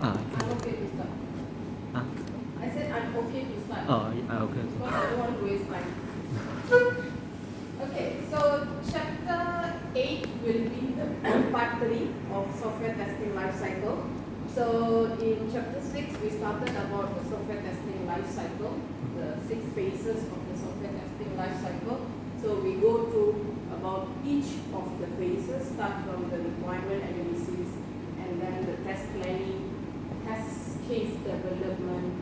I'm okay to start. I said I'm okay to start. Okay. Because I don't want to waste time. Okay, so chapter 8 will be the part 3 of software testing life cycle. So in chapter 6 we started about the software testing life cycle, the 6 phases of the software testing life cycle. So we go through about each of the phases, start from the requirement analysis and then the test planning, test case development,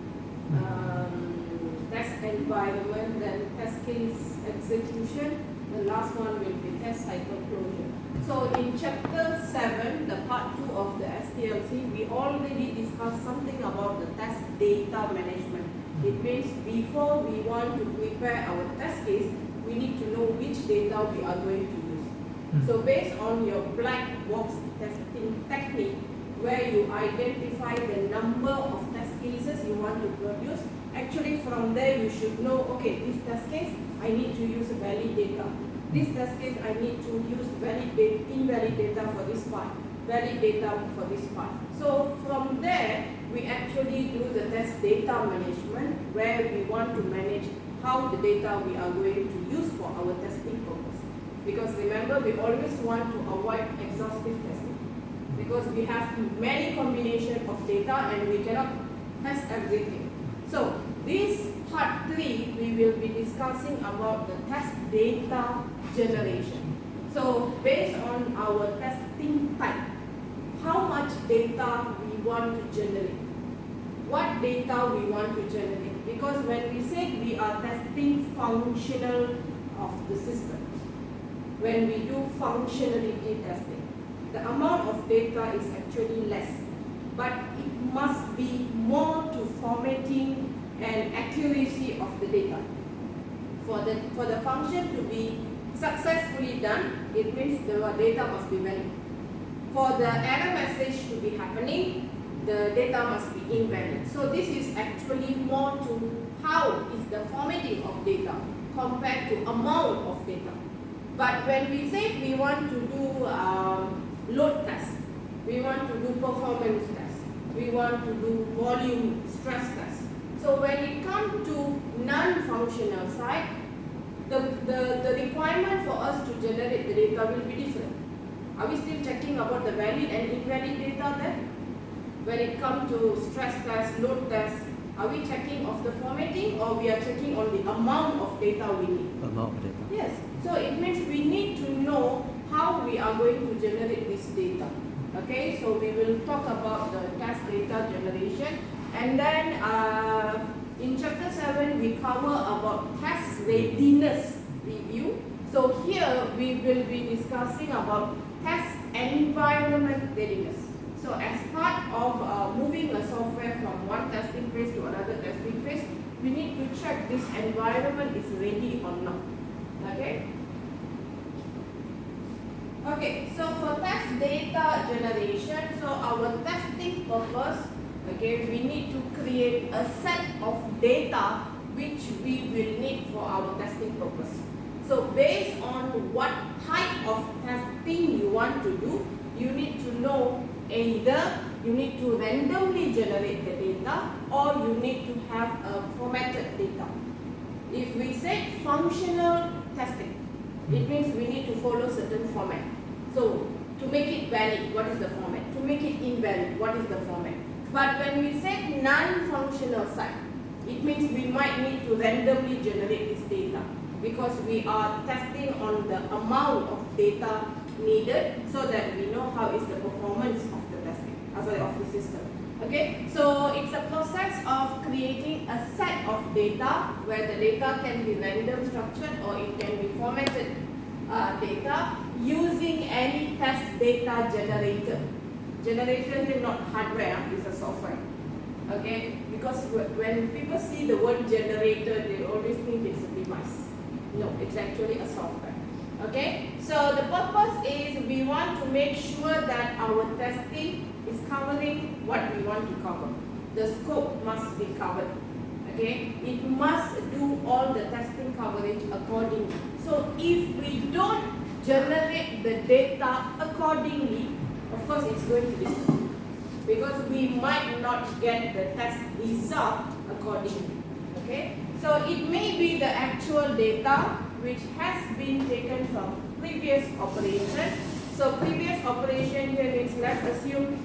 test environment, then test case execution. The last one will be test cycle closure. So in chapter 7, the part 2 of the STLC, we already discussed something about the test data management. It means before we want to prepare our test case, we need to know which data we are going to use. So based on your black box testing technique, where you identify the number of test cases you want to produce, actually from there you should know, okay, this test case I need to use valid data. This test case I need to use invalid data for this part, valid data for this part. So from there we actually do the test data management, where we want to manage how the data we are going to use for our testing purpose. Because remember, we always want to avoid exhaustive testing, because we have many combinations of data and we cannot test everything. So this part 3 we will be discussing about the test data generation. So based on our testing type, how much data we want to generate, what data we want to generate. Because when we say we are testing functional of the system, when we do functionality testing, the amount of data is actually less, but it must be more to formatting and accuracy of the data. For the function to be successfully done, it means the data must be valid. For the error message to be happening, the data must be invalid. So this is actually more to how is the formatting of data compared to amount of data. But when we say we want to do load test, we want to do performance test, we want to do volume stress test. So when it comes to non-functional side, the requirement for us to generate the data will be different. Are we still checking about the valid and invalid data there? When it comes to stress test, load test, are we checking of the formatting, or we are checking on the amount of data we need? Amount of data. Yes. So it means we need to know how we are going to generate this data. Okay, so we will talk about the test data generation, and then in chapter 7 we cover about test readiness review. So here we will be discussing about test environment readiness. So as part of moving a software from one testing phase to another testing phase, we need to check this environment is ready or not. Okay. Okay, so for test data generation, so our testing purpose, okay, we need to create a set of data which we will need for our testing purpose. So based on what type of testing you want to do, you need to know either you need to randomly generate the data, or you need to have a formatted data. If we say functional testing, it means we need to follow certain format. So to make it valid, what is the format? To make it invalid, what is the format? But when we say non-functional side, it means we might need to randomly generate this data, because we are testing on the amount of data needed, so that we know how is the performance of the testing, of the system. Okay, so it's a process of creating a set of data, where the data can be random structured or it can be formatted data using any test data generator. Generator is not hardware, it's a software. Okay, because when people see the word generator, they always think it's a device. No, it's actually a software. Okay, so the purpose is we want to make sure that our testing is covering what we want to cover. The scope must be covered. Okay, it must do all the testing coverage accordingly. So if we don't generate the data accordingly, of course it's going to be slow. because we might not get the test result accordingly. Okay, so it may be the actual data which has been taken from previous operation. So previous operation here means, let's assume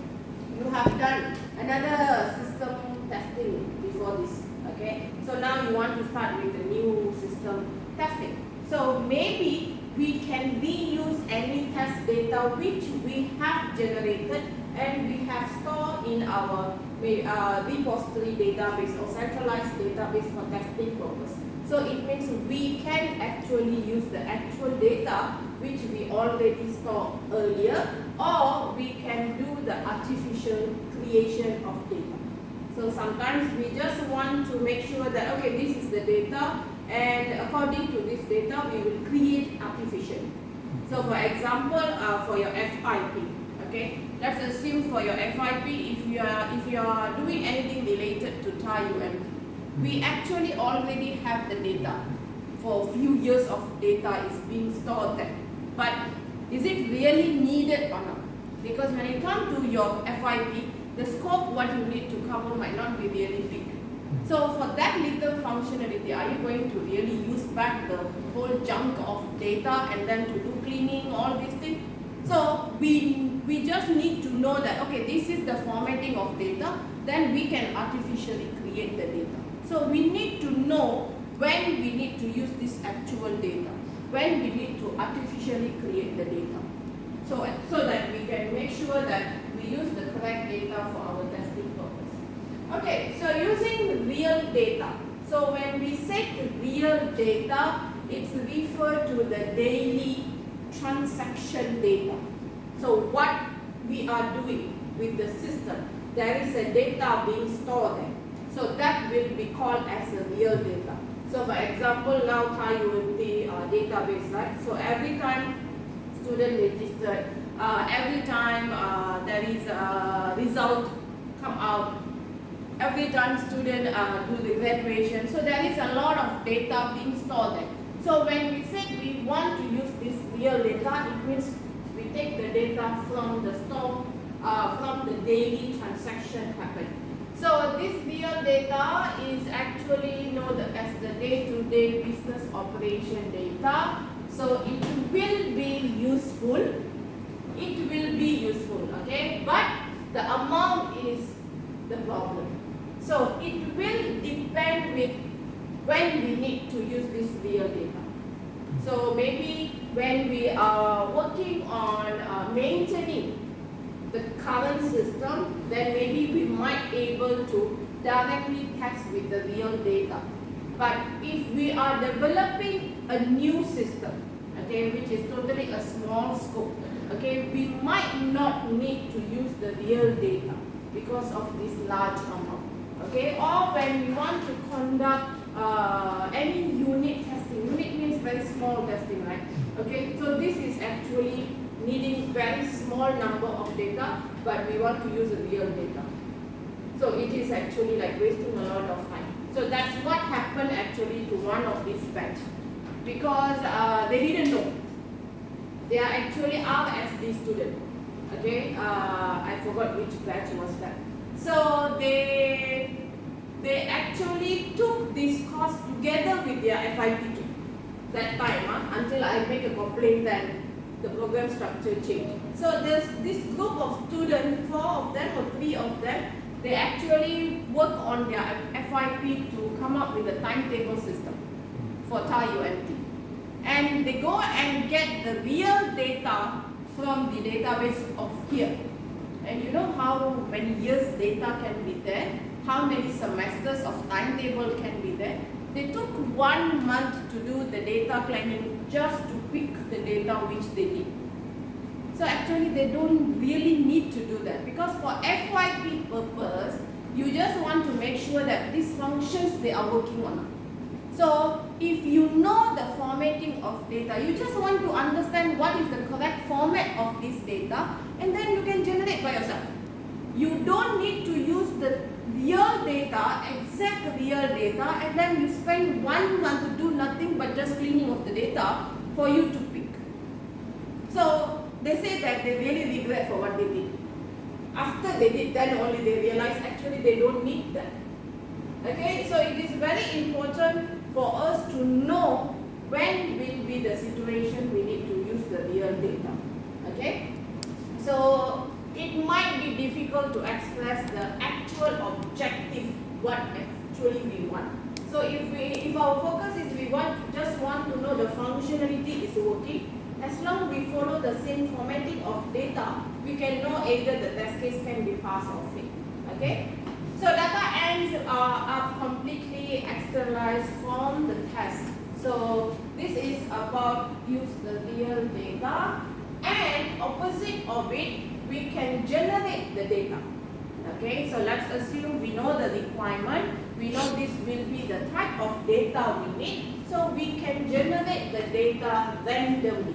you have done another system testing before this. Okay, so now you want to start with the new system testing. So maybe we can reuse any test data which we have generated and we have stored in our repository database or centralized database for testing purpose. So it means we can actually use the actual data which we already stored earlier, or we can do the artificial creation of data. So sometimes we just want to make sure that, okay, this is the data, and according to this data we will create artificially. So for example, for your FIP, okay, let's assume for your FIP, if you are doing anything related to Thur UMT, we actually already have the data. For a few years of data is being stored there. But is it really needed or not? Because when it comes to your FIP, the scope what you need to cover might not be really big. So for that little functionality, are you going to really use back the whole chunk of data and then to do cleaning, all these things? So we just need to know that, okay, this is the formatting of data, then we can artificially create the data. So we need to know when we need to use this actual data, when we need to artificially create the data. So that we can make sure that we use the correct data for our testing purpose. Okay, so using real data. So when we say real data, it's referred to the daily transaction data. So what we are doing with the system, there is a data being stored there. So that will be called as a real data. So for example, now Thur UMT database, right? So every time student registered, every time there is a result come out, every time student do the graduation. So there is a lot of data being stored there. So when we say we want to use this real data, it means we take the data from the store, from the daily transaction happening. So this real data is actually known as the day-to-day business operation data. So it will be useful. It will be useful, okay? But the amount is the problem. So it will depend with when we need to use this real data. So maybe when we are working on maintaining the current system, then maybe we might be able to directly test with the real data. But if we are developing a new system, okay, which is totally a small scope, okay, we might not need to use the real data because of this large amount, okay. Or when we want to conduct any unit testing, unit means very small testing, right? Okay, so this is actually needing very small number of data, but we want to use the real data. So it is actually like wasting a lot of time. So that's what happened actually to one of these batch, because they didn't know. They are actually RSD student. Okay, I forgot which batch was that. So they actually took this course together with their FIP2 that time until I make a complaint that the program structure changed. So there's this group of students, 4 of them or 3 of them, they actually work on their FIP to come up with a timetable system for Thur UMT. And they go and get the real data from the database of here. And you know how many years data can be there, how many semesters of timetable can be there. They took 1 month to do the data cleaning just to pick the data which they need. So actually they don't really need to do that, because for FYP purpose, you just want to make sure that these functions they are working on. So if you know the formatting of data, you just want to understand what is the correct format of this data, and then you can generate by yourself. You don't need to use the real data, exact real data, and then you spend 1 month to do nothing but just cleaning of the data for you to pick. So they say that they really regret for what they did. After they did, then only they realized actually they don't need that. Okay, so it is very important for us to know when will be the situation we need to use the real data. Okay, so it might be difficult to express the actual objective, what actually we want. So if our focus is we just want to know the functionality is working, as long we follow the same formatting of data, we can know either the test case can be passed or failed. Okay, so data ends are completely externalized from the test. So this is about use the real data, and opposite of it, we can generate the data. Okay, so let's assume we know the requirement, we know this will be the type of data we need, so we can generate the data randomly.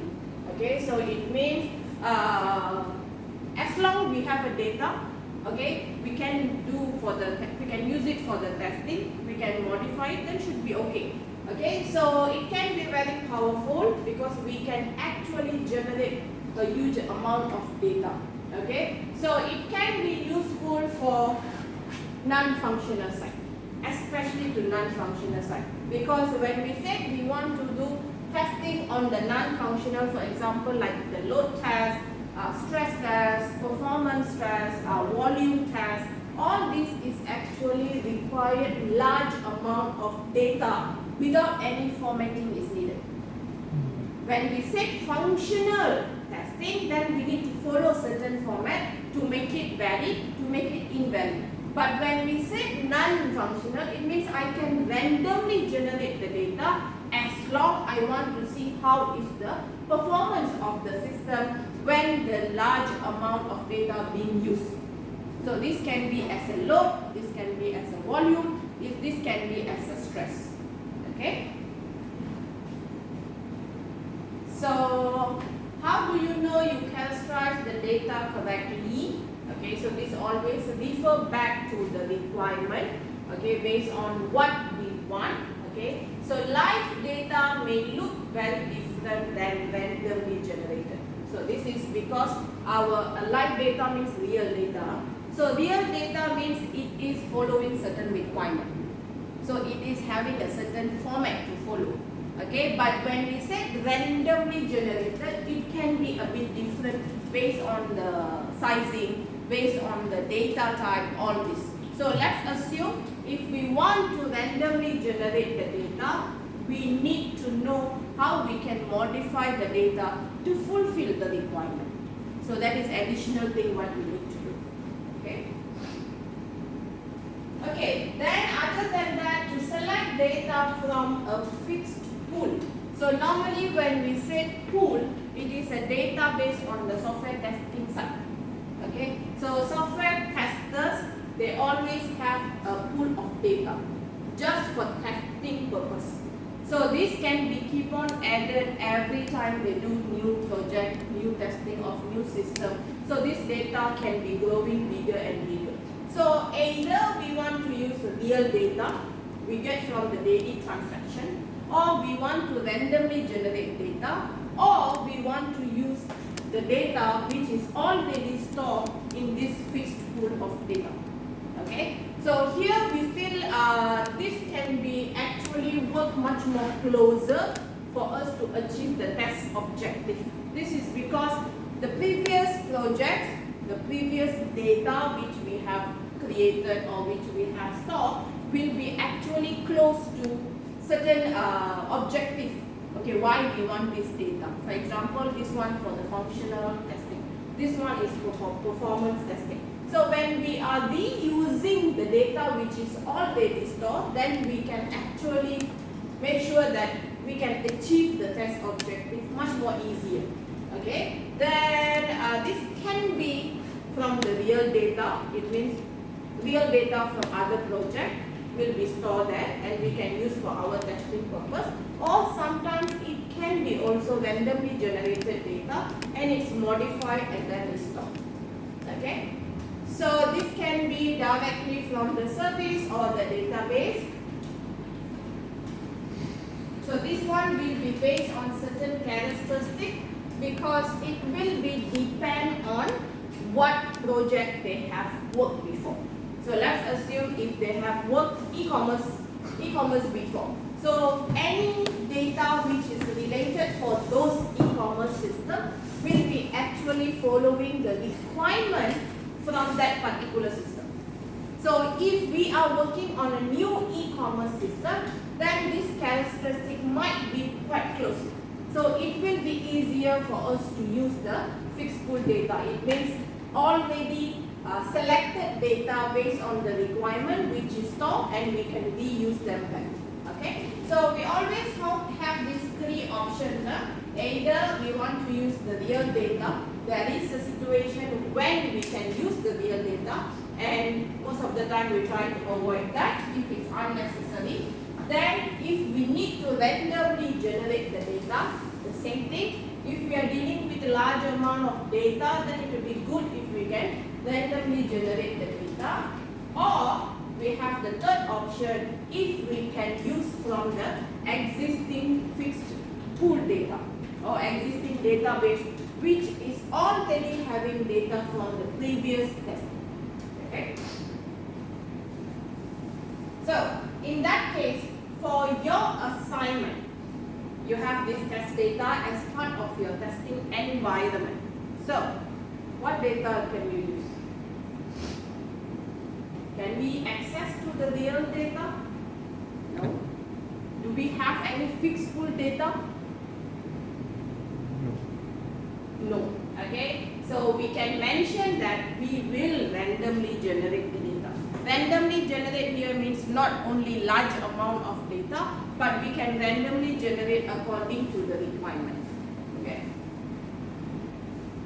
Okay, so it means as long we have a data, okay, we can use it for the testing, we can modify it, then should be okay. Okay, so it can be very powerful because we can actually generate a huge amount of data. Okay, so it can be useful for non-functional side, especially to non-functional side, because when we say we want to do testing on the non-functional, for example, like the load test, stress test, performance test, volume test, all this is actually required large amount of data without any formatting is needed. When we say functional testing, then we need to follow certain format to make it valid, to make it invalid. But when we say non-functional, it means I can randomly generate the data as long I want to see how is the performance of the system when the large amount of data being used. So this can be as a load, this can be as a volume, this can be as a stress. Okay? So how do you know you characterize the data correctly? Okay, so this always refer back to the requirement, okay, based on what we want. Okay, so live data may look very different than randomly generated. So this is because our live data means real data. So real data means it is following certain requirement. So it is having a certain format to follow. Okay, but when we say randomly generated, it can be a bit different based on the sizing, based on the data type, all this. So let's assume if we want to randomly generate the data, we need to know how we can modify the data to fulfill the requirement. So that is additional thing what we need to do. Okay. Okay, then other than that, to select data from a fixed pool. So normally when we say pool, it is a database on the software testing side. Okay, so software testers, they always have a pool of data just for testing purpose. So this can be keep on added every time they do new project, new testing of new system. So this data can be growing bigger and bigger. So either we want to use real data we get from the daily transaction, or we want to randomly generate data, or we want to use the data which is already stored in this fixed pool of data. Okay, so here we still, this can be actually work much more closer for us to achieve the test objective. This is because the previous projects, the previous data which we have created or which we have stored will be actually close to certain objective. Okay, why we want this data? For example, this one for the functional testing. This one is for performance testing. So when we are reusing the data which is already stored, then we can actually make sure that we can achieve the test objective much more easier. Okay, then this can be from the real data. It means real data from other project will be stored there and we can use for our testing purpose, or sometimes it can be also randomly generated data and it's modified and then it's stored. Okay, so this can be directly from the service or the database. So this one will be based on certain characteristics because it will be depend on what project they have worked before. So let's assume if they have worked e-commerce before. So any data which is related for those e-commerce system will be actually following the requirement from that particular system. So if we are working on a new e-commerce system, then this characteristic might be quite close. So it will be easier for us to use the fixed pool data. It means already selected data based on the requirement which is stored, and we can reuse them back. Okay, so we always have these three options. Either we want to use the real data, there is a situation when we can use the real data, and most of the time we try to avoid that if it's unnecessary. Then if we need to randomly generate the data, the same thing. If we are dealing with a large amount of data, then it will be good if we can randomly generate the data. Or we have the third option, if we can use from the existing fixed pool data or existing database which is already having data from the previous test. Okay. So in that case, for your assignment, you have this test data as part of your testing environment. So what data can you use? Can we access to the real data? No. Do we have any fixed pool data? No. Okay. So we can mention that we will randomly generate the data. Randomly generate here means not only large amount of data, but we can randomly generate according to the requirement. Okay.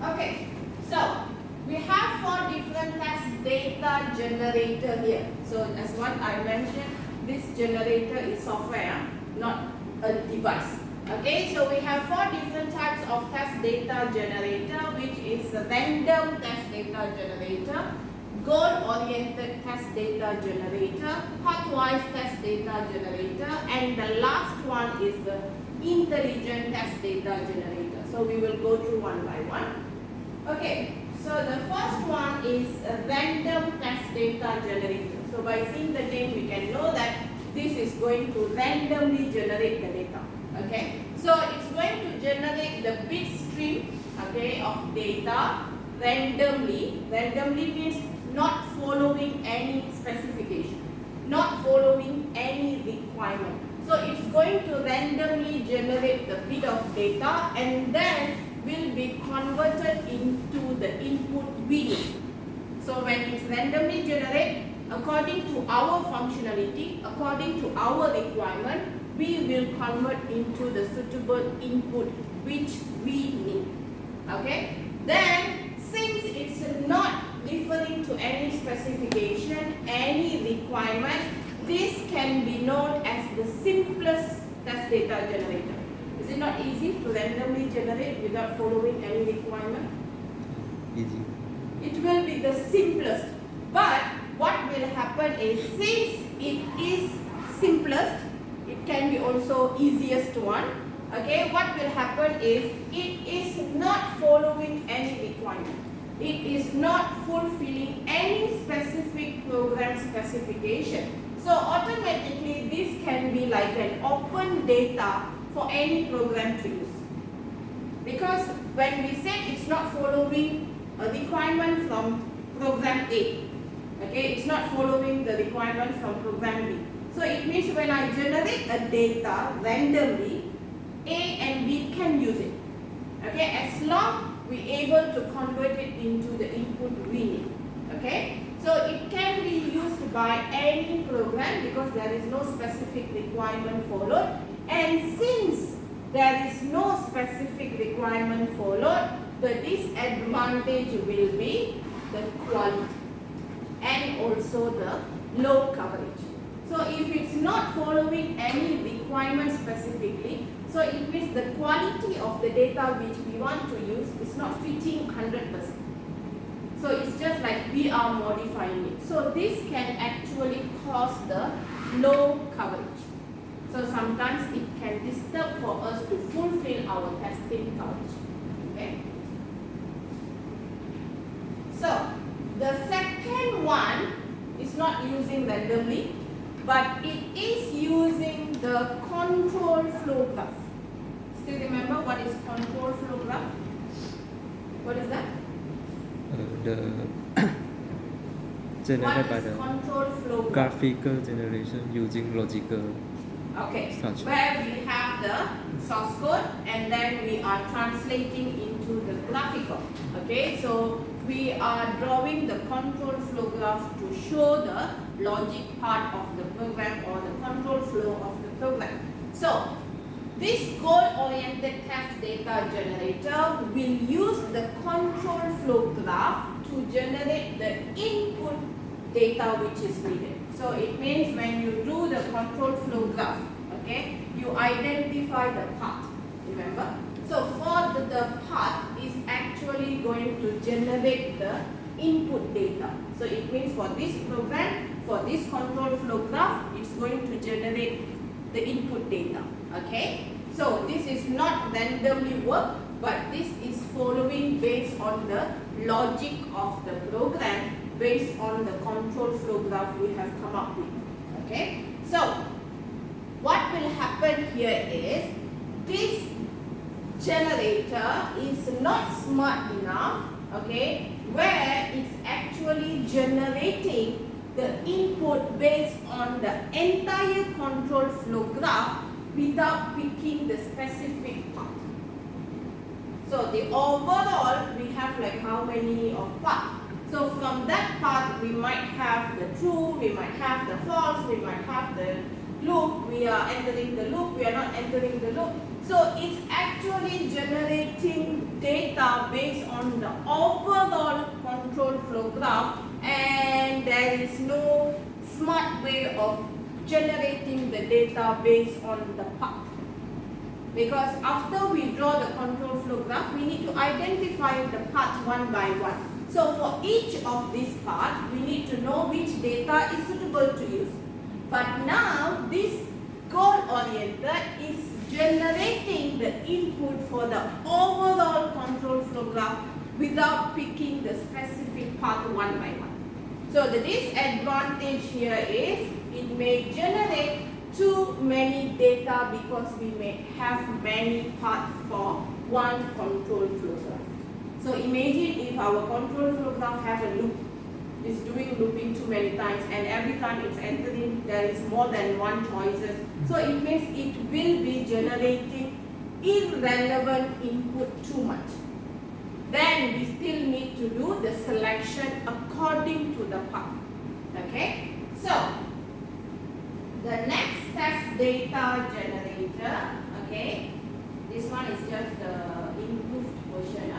Okay. So we have 4 different test data generator here. So as what I mentioned, this generator is software, not a device. Okay, so we have 4 different types of test data generator, which is a random test data generator, goal-oriented test data generator, pathwise test data generator, and the last one is the intelligent test data generator. So we will go through one by one. Okay, so the first one is a random test data generator. So by seeing the name, we can know that this is going to randomly generate the data. Okay, so it's going to generate the bit stream, okay, of data randomly. Randomly means not following any specification, not following any requirement. So it's going to randomly generate the bit of data and then will be converted into the input we need. So when it's randomly generated, according to our functionality, according to our requirement, we will convert into the suitable input which we need. Okay? Then, since it's not referring to any specification, any requirement, this can be known as the simplest test data generator. Is it not easy to randomly generate without following any requirement? Easy. It will be the simplest. But what will happen is, since it is simplest, it can be also easiest one. Okay, what will happen is it is not following any requirement. It is not fulfilling any specific program specification. So automatically this can be like an open data for any program to use. Because when we say it's not following a requirement from program A, okay, it's not following the requirement from program B. So it means when I generate a data randomly, A and B can use it. Okay, as long we able to convert it into the input we need. Okay, so it can be used by any program because there is no specific requirement followed. And since there is no specific requirement followed, the disadvantage will be the quality and also the low coverage. So if it's not following any requirement specifically, so it means the quality of the data which we want to use is not fitting 100%. So it's just like we are modifying it. So this can actually cause the low coverage. So sometimes it can disturb for us to fulfill our testing coverage. Okay. So not using randomly, but it is using the control flow graph. Still remember what is control flow graph? What is that? The generated by the control flow graph? graphical generation using logical. Okay, structure. where we have the source code and then we are translating into the graphical. Okay, so we are drawing the control flow graph to show the logic part of the program or the control flow of the program. So this goal-oriented test data generator will use the control flow graph to generate the input data which is needed. So it means when you do the control flow graph, okay, you identify the path, remember? So for the path is actually going to generate the input data. So it means for this program, for this control flow graph, it's going to generate the input data, okay? So this is not randomly work, but this is following based on the logic of the program, based on the control flow graph we have come up with. Okay, so what will happen here is this generator is not smart enough, okay, where it's actually generating the input based on the entire control flow graph without picking the specific path. So the overall we have like how many of paths. So from that path we might have the true, we might have the false, we might have the loop, we are entering the loop, we are not entering the loop. So it's actually generating data based on the overall control flow graph, and there is no smart way of generating the data based on the path. Because after we draw the control flow graph, we need to identify the path one by one. So for each of these paths, we need to know which data is suitable to use. But now this goal-oriented is generating the input for the overall control flow graph without picking the specific path one by one. So the disadvantage here is it may generate too many data because we may have many paths for one control flow graph. So imagine if our control flow graph have a loop, is doing looping too many times, and every time it's entering there is more than one choices. So it means it will be generating irrelevant input too much. Then we still need to do the selection according to the path. Okay? So the next test data generator, okay, this one is just the improved version.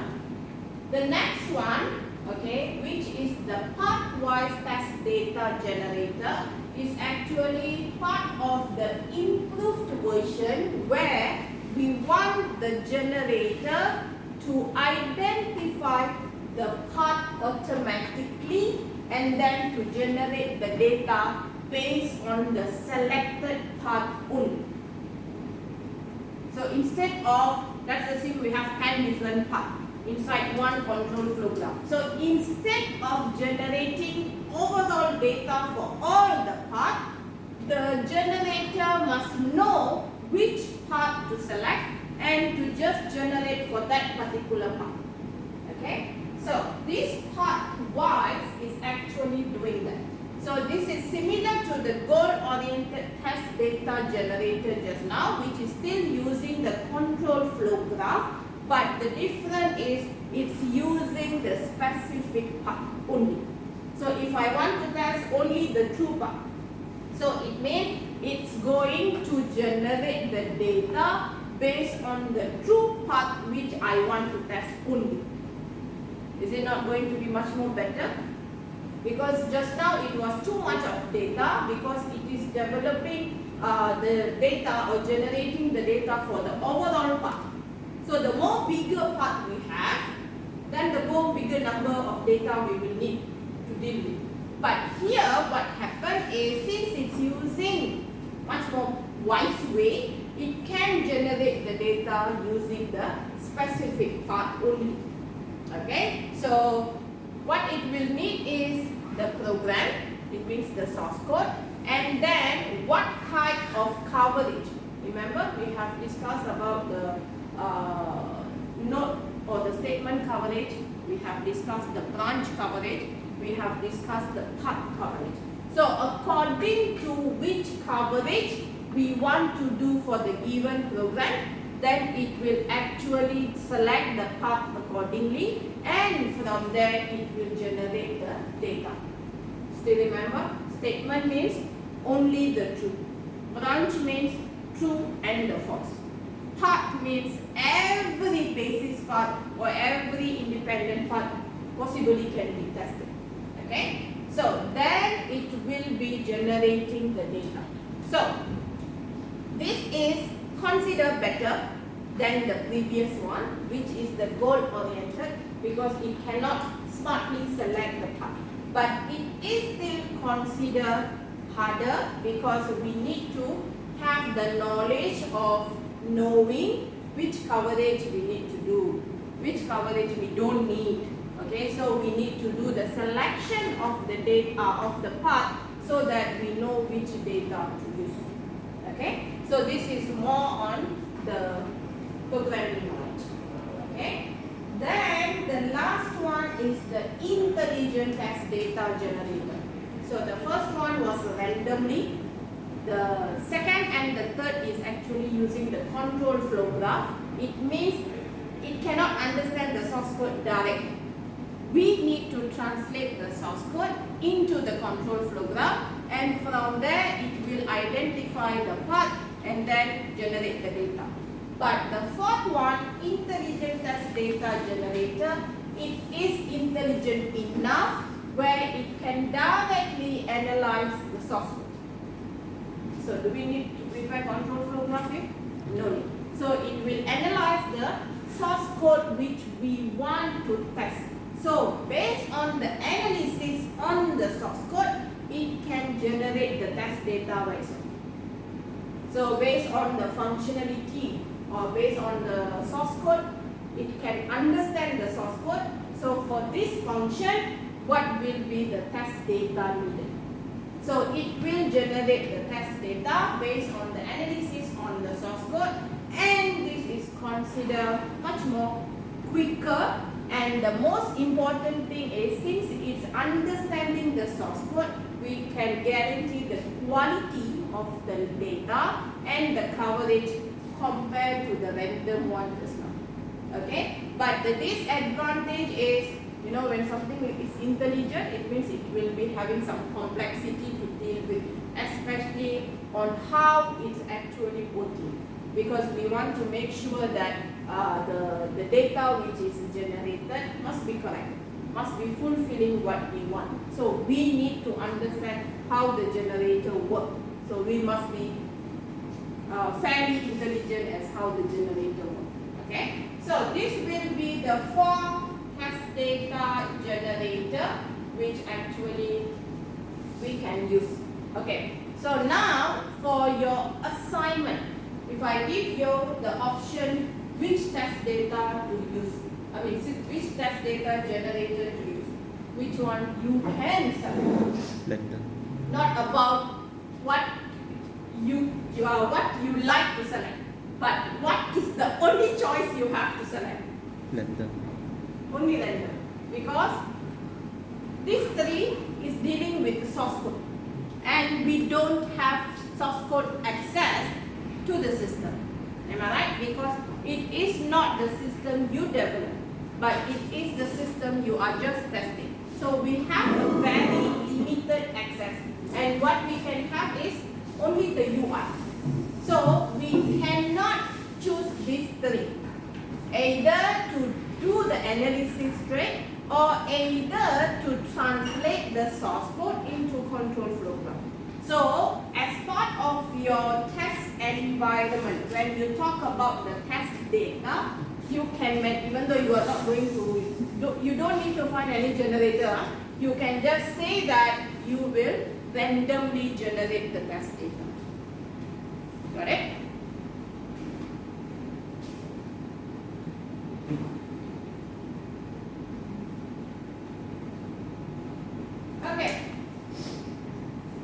The next one, okay, which is the pathwise test data generator, is actually part of the improved version where we want the generator to identify the path automatically and then to generate the data based on the selected path only. So instead of, let's assume we have 10 different paths inside one control flow graph. So instead of generating overall data for all the paths, the generator must know which path to select and to just generate for that particular path. Okay? So this pathwise is actually doing that. So this is similar to the goal-oriented test data generator just now, which is still using the control flow graph, but the difference is it's using the specific path only. So if I want to test only the true path, so it means it's going to generate the data based on the true path which I want to test only. Is it not going to be much more better? Because just now it was too much of data because it is developing the data or generating the data for the overall path. So the more bigger path we have, then the more bigger number of data we will need to deal with. But here what happened is, since it's using much more wise way, it can generate the data using the specific path only. Okay, so what it will need is the program, it means the source code, and then what type of coverage. Remember, we have discussed about the node or the statement coverage, we have discussed the branch coverage, we have discussed the path coverage. So according to which coverage we want to do for the given program, then it will actually select the path accordingly, and from there it will generate the data. Still remember, statement means only the true, branch means true and the false, path means every basis path or every independent path possibly can be tested. Okay, so then it will be generating the data. So this is considered better than the previous one, which is the goal oriented, because it cannot smartly select the path. But it is still considered harder because we need to have the knowledge of knowing which coverage we need to do, which coverage we don't need. Okay, so we need to do the selection of the data of the path so that we know which data to use. Okay, so this is more on the programming knowledge. Okay, then the last one is the intelligent test data generator. So the first one was randomly. The second and the third is actually using the control flow graph. It means it cannot understand the source code directly. We need to translate the source code into the control flow graph, and from there it will identify the path and then generate the data. But the fourth one, intelligent test data generator, it is intelligent enough where it can directly analyze the source code. So do we need to prepare control flow graph here? No need. So it will analyze the source code which we want to test. So based on the analysis on the source code, it can generate the test data by itself. So based on the functionality or based on the source code, it can understand the source code. So for this function, what will be the test data needed? So it will generate the test data based on the analysis on the source code, and this is considered much more quicker. And the most important thing is, since it's understanding the source code, we can guarantee the quality of the data and the coverage compared to the random one just now. Okay, but the disadvantage is, you know, when something is intelligent, it means it will be having some complexity to deal with, especially on how it's actually working. Because we want to make sure that the data which is generated must be correct, must be fulfilling what we want. So we need to understand how the generator works. So we must be fairly intelligent as how the generator works. Okay. So this will be the 4 test data generator which actually we can use. Okay. So now for your assignment, if I give you the option which test data to use, which test data generator to use, which one you can select. Random. Not about what you like to select, but what is the only choice you have to select. Random. Only random, because this 3 is dealing with source code, and we don't have source code access to the system. Am I right? Because it is not the system you develop, but it is the system you are just testing. So we have a very limited access, and what we can have is only the UI. So we cannot choose these 3, either to do the analysis straight or either to translate the source code into control flow graph. So as part of your test environment, when you talk about the test data, you can make, even though you are not going to, you don't need to find any generator. You can just say that you will randomly generate the test data. Got it? Okay.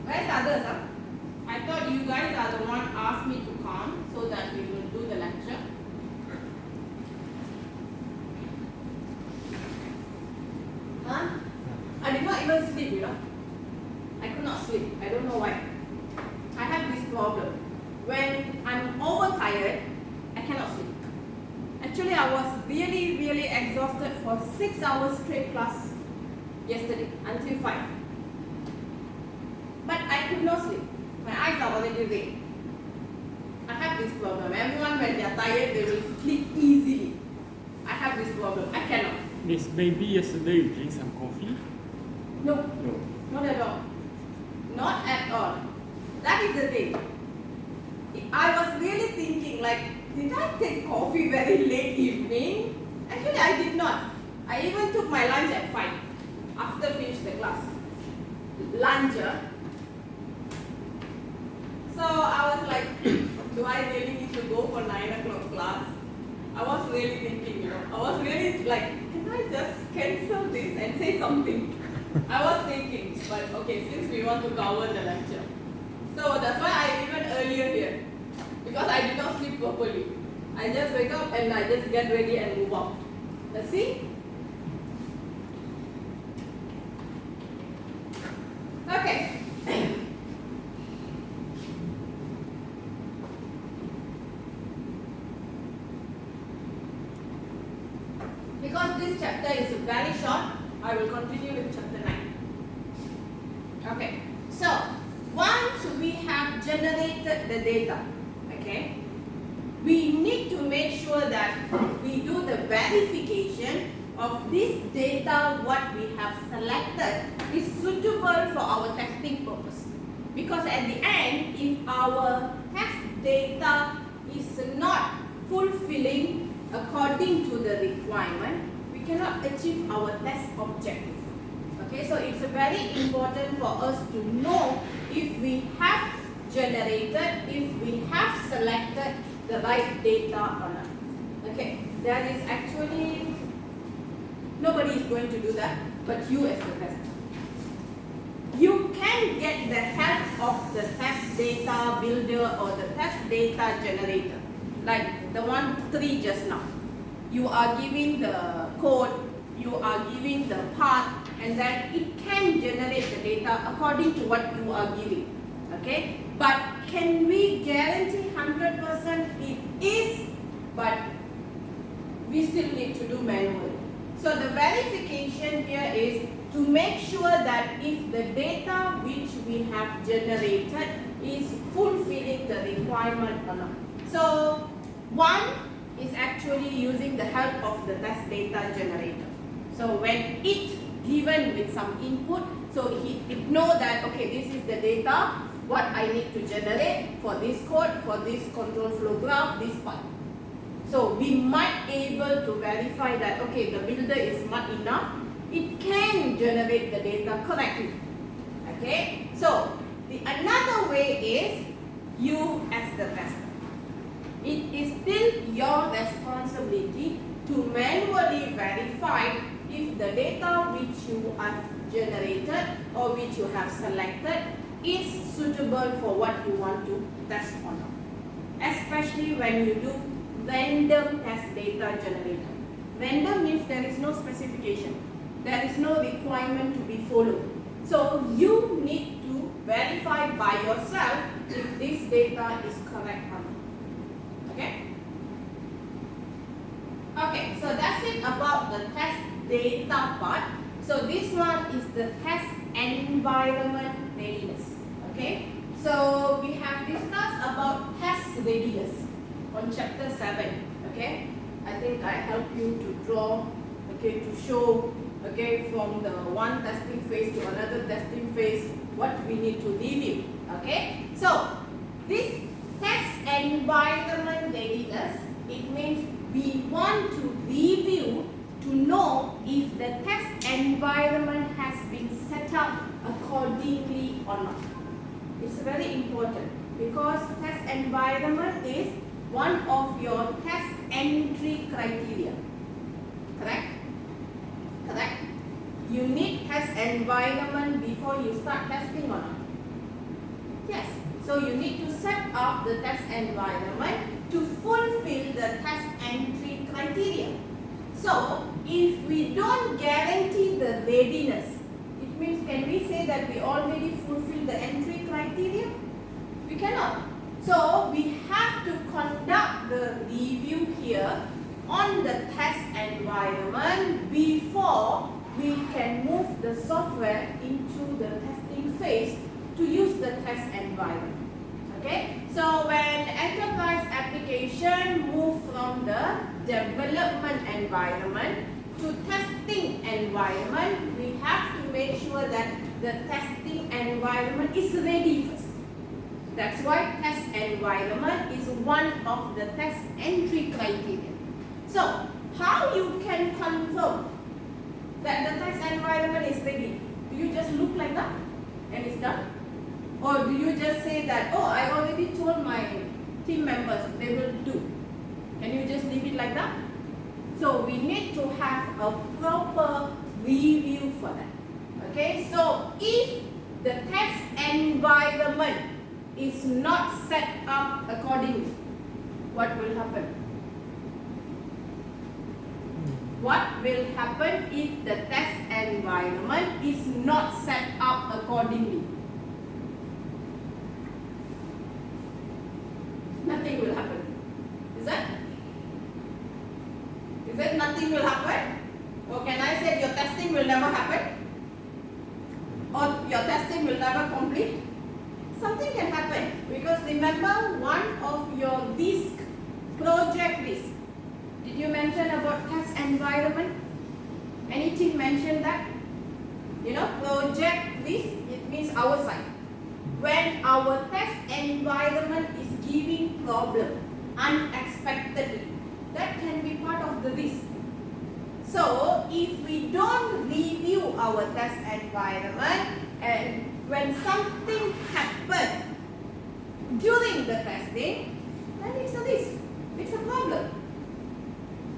Where's others? Huh? I thought you guys are the one asked me to come so that we will do the lecture. Huh? I did not even sleep, you know. I could not sleep. I don't know why. I have this problem. When I'm overtired, I cannot sleep. Actually, I was really exhausted for 6 hours straight class yesterday until 5. But I could not sleep. My eyes are already red. I have this problem. Everyone, when they are tired, they will sleep easily. I have this problem. I cannot. Miss, maybe yesterday you drink some coffee? No, No. not at all. Not at all. That is the thing. I was really thinking, like, did I take coffee very late evening? Actually, I did not. I even took my lunch at 5 after finish the class. Lunch. So I was like, do I really need to go for 9 o'clock class? I was really thinking, you know, I was really like, can I just cancel this and say something? I was thinking, but okay, since we want to cover the lecture. So that's why I even earlier here. Because I did not sleep properly. I just wake up and I just get ready and move out. Let's see? Okay. Because this chapter is very short, I will continue with chapter 9. Okay. So, once we have generated the data, okay, we need to make sure that we do the verification of this data what we have selected is suitable for our testing purpose. Because at the end, if our test data is not fulfilling according to the requirement, we cannot achieve our test objective. Okay, so it's very important for us to know if we have generated, if we have selected the right data or not. Okay, there is actually nobody is going to do that, but you as the tester. You can get the help of the test data builder or the test data generator, like the 3 just now. You are giving the code, you are giving the path, and then it can generate the data according to what you are giving. Okay, but can we guarantee 100% it is? But we still need to do manually. So the verification here is to make sure that if the data which we have generated is fulfilling the requirement or not. So one is actually using the help of the test data generator. So when it given with some input, so it know that okay, this is the data what I need to generate for this code, for this control flow graph, this part. So we might able to verify that okay, the builder is smart enough, it can generate the data correctly. Okay, so the another way is you as the tester. It is still your responsibility to manually verify if the data which you have generated or which you have selected is suitable for what you want to test on. Especially when you do random test data generator. Random means there is no specification. There is no requirement to be followed. So you need to verify by yourself if this data is correct or not. Okay? Okay, so that's it about the test data part. So this one is the test environment readiness. Okay, so we have discussed about test readiness on chapter 7. Okay, I think I helped you to draw, okay, to show, okay, from the one testing phase to another testing phase what we need to review. Okay, so this test environment readiness, it means we want to review to know if the test environment has been set up accordingly or not. It's very important because test environment is one of your test entry criteria. Correct? Correct? You need test environment before you start testing or not? Yes. So you need to set up the test environment to fulfill the test entry criteria. So if we don't guarantee the readiness, it means can we say that we already fulfill the entry criteria? We cannot. So we have to conduct the review here on the test environment before we can move the software into the testing phase to use the test environment. Okay, so when enterprise application move from the development environment to testing environment, we have to make sure that the testing environment is ready first. That's why test environment is one of the test entry criteria. So, how you can confirm that the test environment is ready? Do you just look like that and it's done? Or do you just say that, oh, I already told my team members they will do? Can you just leave it like that? So we need to have a proper review for that. Okay, so if the test environment is not set up accordingly, what will happen? What will happen if the test environment is not set up accordingly? Nothing will happen. Is that? Is that nothing will happen? Or can I say your testing will never happen? Or your testing will never complete? Something can happen, because remember one of your risk, project risk. Did you mention about test environment? Anything mention that? You know, project risk, it means our side. When our test environment is giving problem unexpectedly, that can be part of the risk. So if we don't review our test environment, and when something happens during the testing, then it's a risk, it's a problem.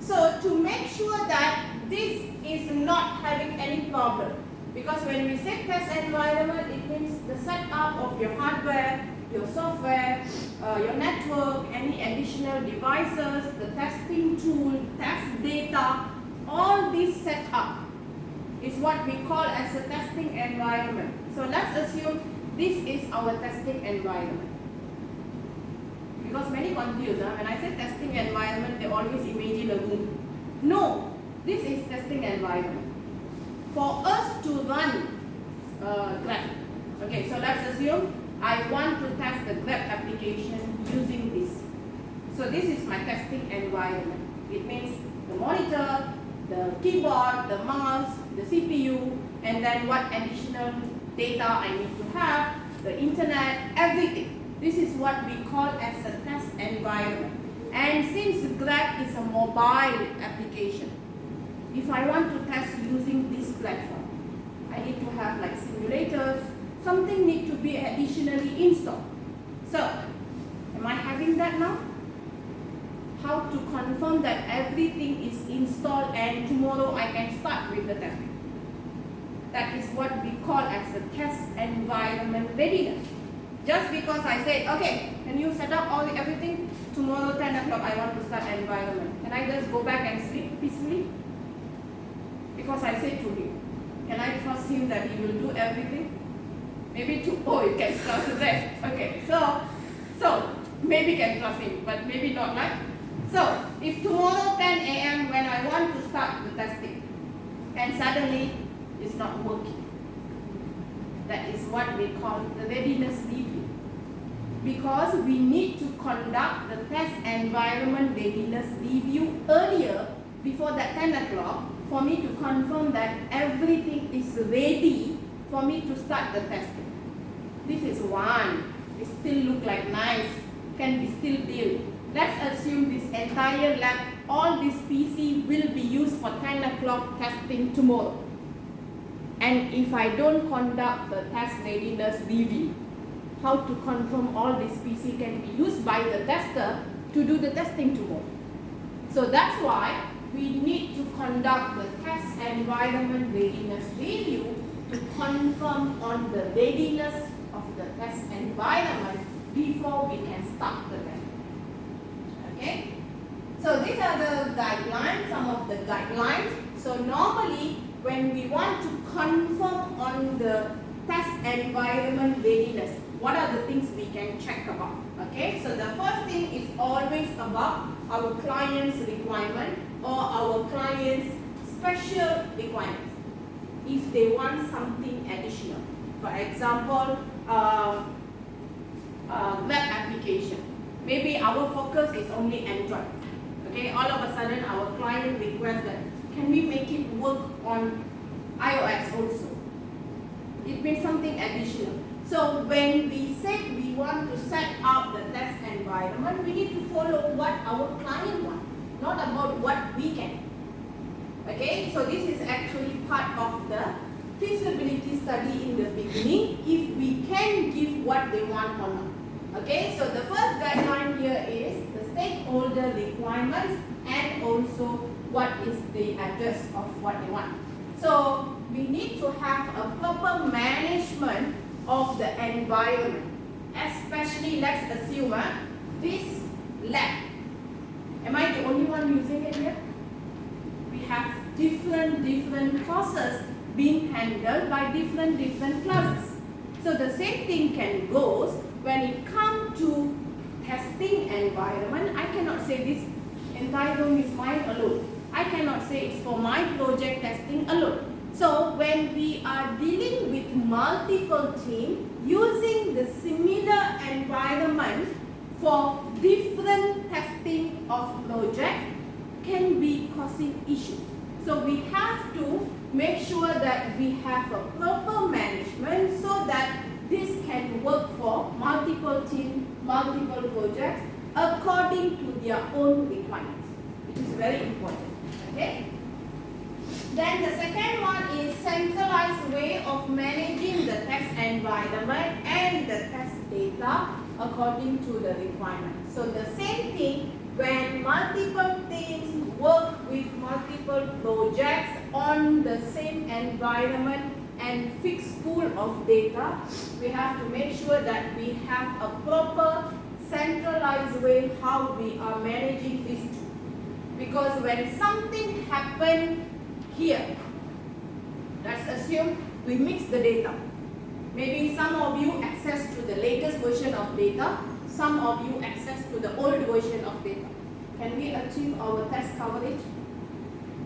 So to make sure that this is not having any problem, because when we say test environment, it means the setup of your hardware, your software, your network, any additional devices, the testing tool, test data, all this setup is what we call as a testing environment. So let's assume this is our testing environment. Because many confused, when I say testing environment, they always imagine a room. No, this is testing environment. For us to run Grab, okay, so let's assume I want to test the Grab application using this. So this is my testing environment. It means the monitor, the keyboard, the mouse, the CPU, and then what additional data I need to have, the internet, everything. This is what we call as a test environment. And since Grab is a mobile application, if I want to test using this platform, I need to have like simulators, something need to be additionally installed. So, am I having that now? How to confirm that everything is installed and tomorrow I can start with the testing? That is what we call as a test environment readiness. Just because I say, okay, can you set up everything? Tomorrow 10 o'clock I want to start environment. Can I just go back and sleep peacefully? Because I said to him, can I trust him that he will do everything? Maybe you can trust that. Okay, so maybe can trust him, but maybe not, right? So if tomorrow 10 a.m. when I want to start the testing, and suddenly it's not working, that is what we call the readiness review. Because we need to conduct the test environment readiness review earlier, before that 10 o'clock, for me to confirm that everything is ready for me to start the testing. This is one. It still look like nice, can be still built. Let's assume this entire lab, all this PC will be used for 10 o'clock testing tomorrow. And if I don't conduct the test readiness review, how to confirm all this PC can be used by the tester to do the testing tomorrow? So that's why we need to conduct the test environment readiness review to confirm on the readiness of the test environment before we can start the test. Okay? So these are the guidelines, some of the guidelines. So normally when we want to confirm on the test environment readiness, what are the things we can check about? Okay, so the first thing is always about our client's requirement or our client's special requirements. If they want something additional, for example, web application. Maybe our focus is only Android. Okay, all of a sudden our client requests that, can we make it work on iOS also? It means something additional. So when we say we want to set up the test environment, we need to follow what our client wants, not about what we can. Okay, so this is actually part of the feasibility study in the beginning, if we can give what they want or not. Okay, so the first guideline here is the stakeholder requirements and also what is the address of what they want. So we need to have a proper management of the environment, especially let's assume this lab. Am I the only one using it here? We have different courses being handled by different classes. So the same thing can goes when it comes to testing environment. I cannot say this entire room is mine alone. I cannot say it's for my project testing alone. So when we are dealing with multiple teams using the similar environment for different testing of projects can be causing issues. So we have to make sure that we have a proper management so that this can work for multiple teams, multiple projects according to their own requirements. It is very important. Okay? Then the second one is centralized way of managing the test environment and the test data according to the requirement. So the same thing, when multiple teams work with multiple projects on the same environment and fixed pool of data, we have to make sure that we have a proper centralized way how we are managing these two. Because when something happens here, let's assume we mix the data. Maybe some of you access to the latest version of data, some of you access to the old version of data. Can we achieve our test coverage?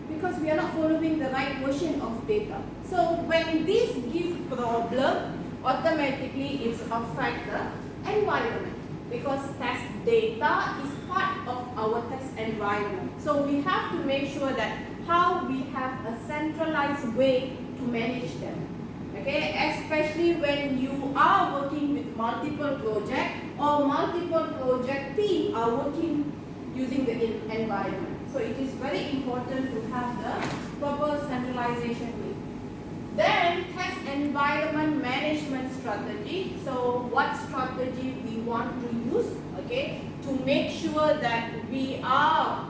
Because we are not following the right version of data. So when this gives problem, automatically it affects the environment. Because test data is part of our test environment. So we have to make sure that how we have a centralized way to manage them. Okay, especially when you are working with multiple projects or multiple project teams are working using the environment. So it is very important to have the proper centralization way. Then test environment management strategy. So what strategy we want to use, okay, to make sure that we are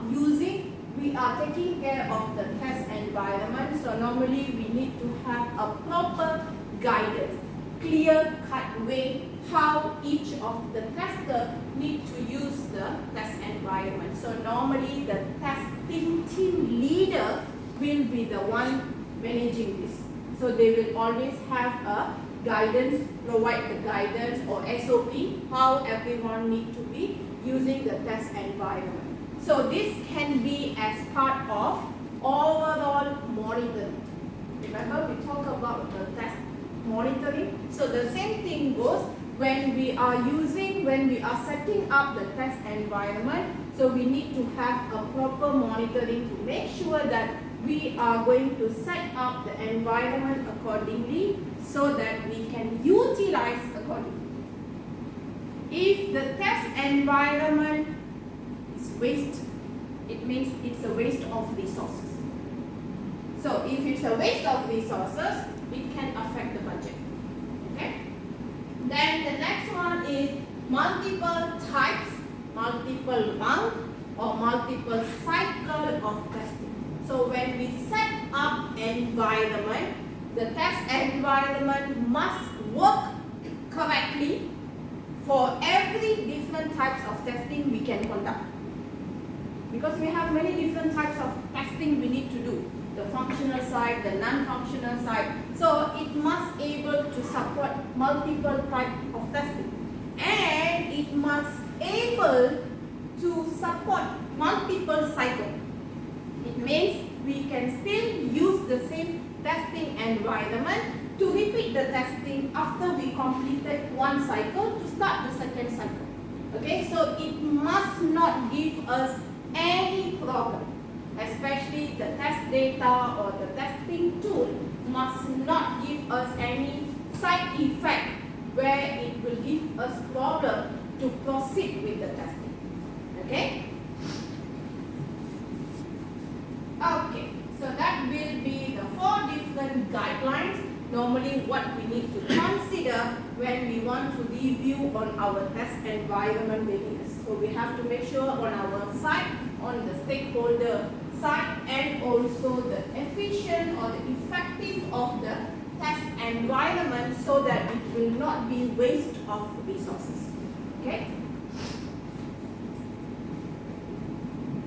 taking care of the test environment. So normally we need to have a proper guidance, clear cut way how each of the tester need to use the test environment. So normally the testing team leader will be the one managing this. So they will always have a guidance, provide the guidance or SOP how everyone need to be using the test environment. So this can be as part of overall monitoring. Remember we talked about the test monitoring. So the same thing goes when we are setting up the test environment. So we need to have a proper monitoring to make sure that we are going to set up the environment accordingly so that we can utilize accordingly. If the test environment is waste, it means it's a waste of resources. So if it's a waste of resources, it can affect the budget. Okay? Then the next one is multiple types, multiple round or multiple cycle of testing. So when we set up environment, the test environment must work correctly. directly for every different types of testing we can conduct. Because we have many different types of testing we need to do. The functional side, the non-functional side. So it must able to support multiple types of testing. And it must able to support multiple cycles. It means we can still use the same testing environment to repeat the testing after we completed one cycle to start the second cycle. Okay, so it must not give us any problem, especially the test data or the testing tool must not give us any side effect where it will give us problem to proceed with the testing. Okay? Okay, so that will be the 4 different guidelines. Normally what we need to consider when we want to review on our test environment readiness. So we have to make sure on our side, on the stakeholder side, and also the efficient or the effective of the test environment so that it will not be waste of resources. Okay?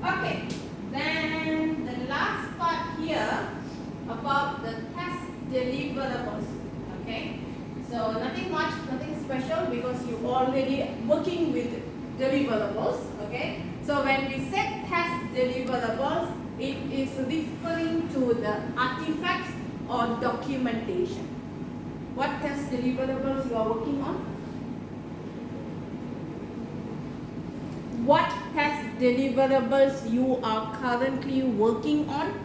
Okay, then the last part here about the test deliverables. Okay, so nothing much, nothing special because you already working with deliverables. Okay, so when we say test deliverables, it is referring to the artifacts or documentation. What test deliverables you are working on? What test deliverables you are currently working on?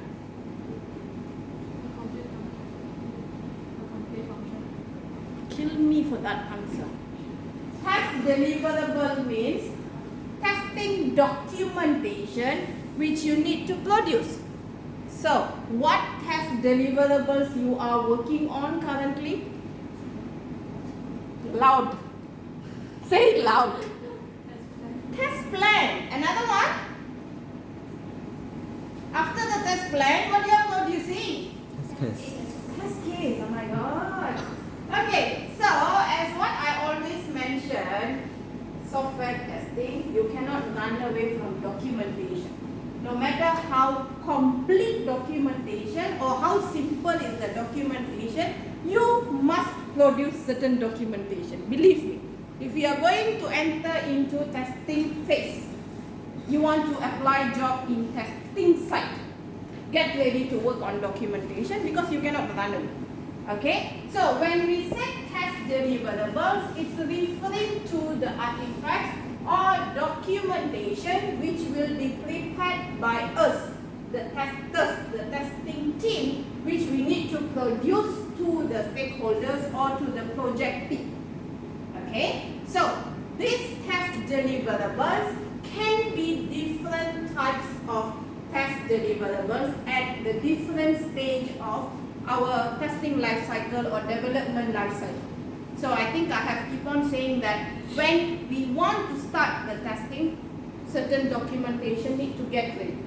Kill me for that answer. Test deliverable means testing documentation which you need to produce. So, what test deliverables you are working on currently? Loud. Say it loud. Test plan. Another one? After the test plan, what you are producing? Test case. Test case. Oh my god. Okay, so as what I always mention, software testing, you cannot run away from documentation. No matter how complete documentation or how simple is the documentation, you must produce certain documentation. Believe me, if you are going to enter into testing phase, you want to apply job in testing site, get ready to work on documentation because you cannot run away. Okay, so when we say test deliverables, it's referring to the artifacts or documentation which will be prepared by us, the testers, the testing team, which we need to produce to the stakeholders or to the project team. Okay, so these test deliverables can be different types of test deliverables at the different stage of our testing life cycle or development life cycle. So I think I have keep on saying that when we want to start the testing, certain documentation need to get ready.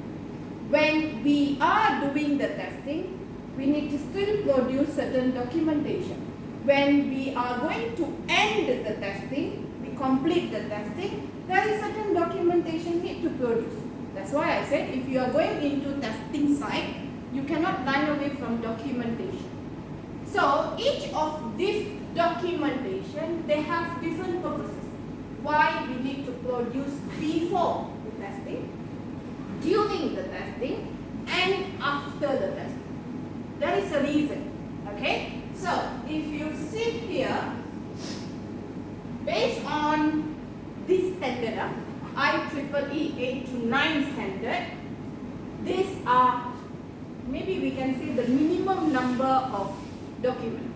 When we are doing the testing, we need to still produce certain documentation. When we are going to end the testing, we complete the testing, there is certain documentation need to produce. That's why I said if you are going into testing site, you cannot run away from documentation. So each of these documentation, they have different purposes. Why we need to produce before the testing, during the testing, and after the testing. There is a reason. Okay? So if you see here, based on this standard, IEEE 8 to 9 standard, these are, maybe we can say, the minimum number of documents.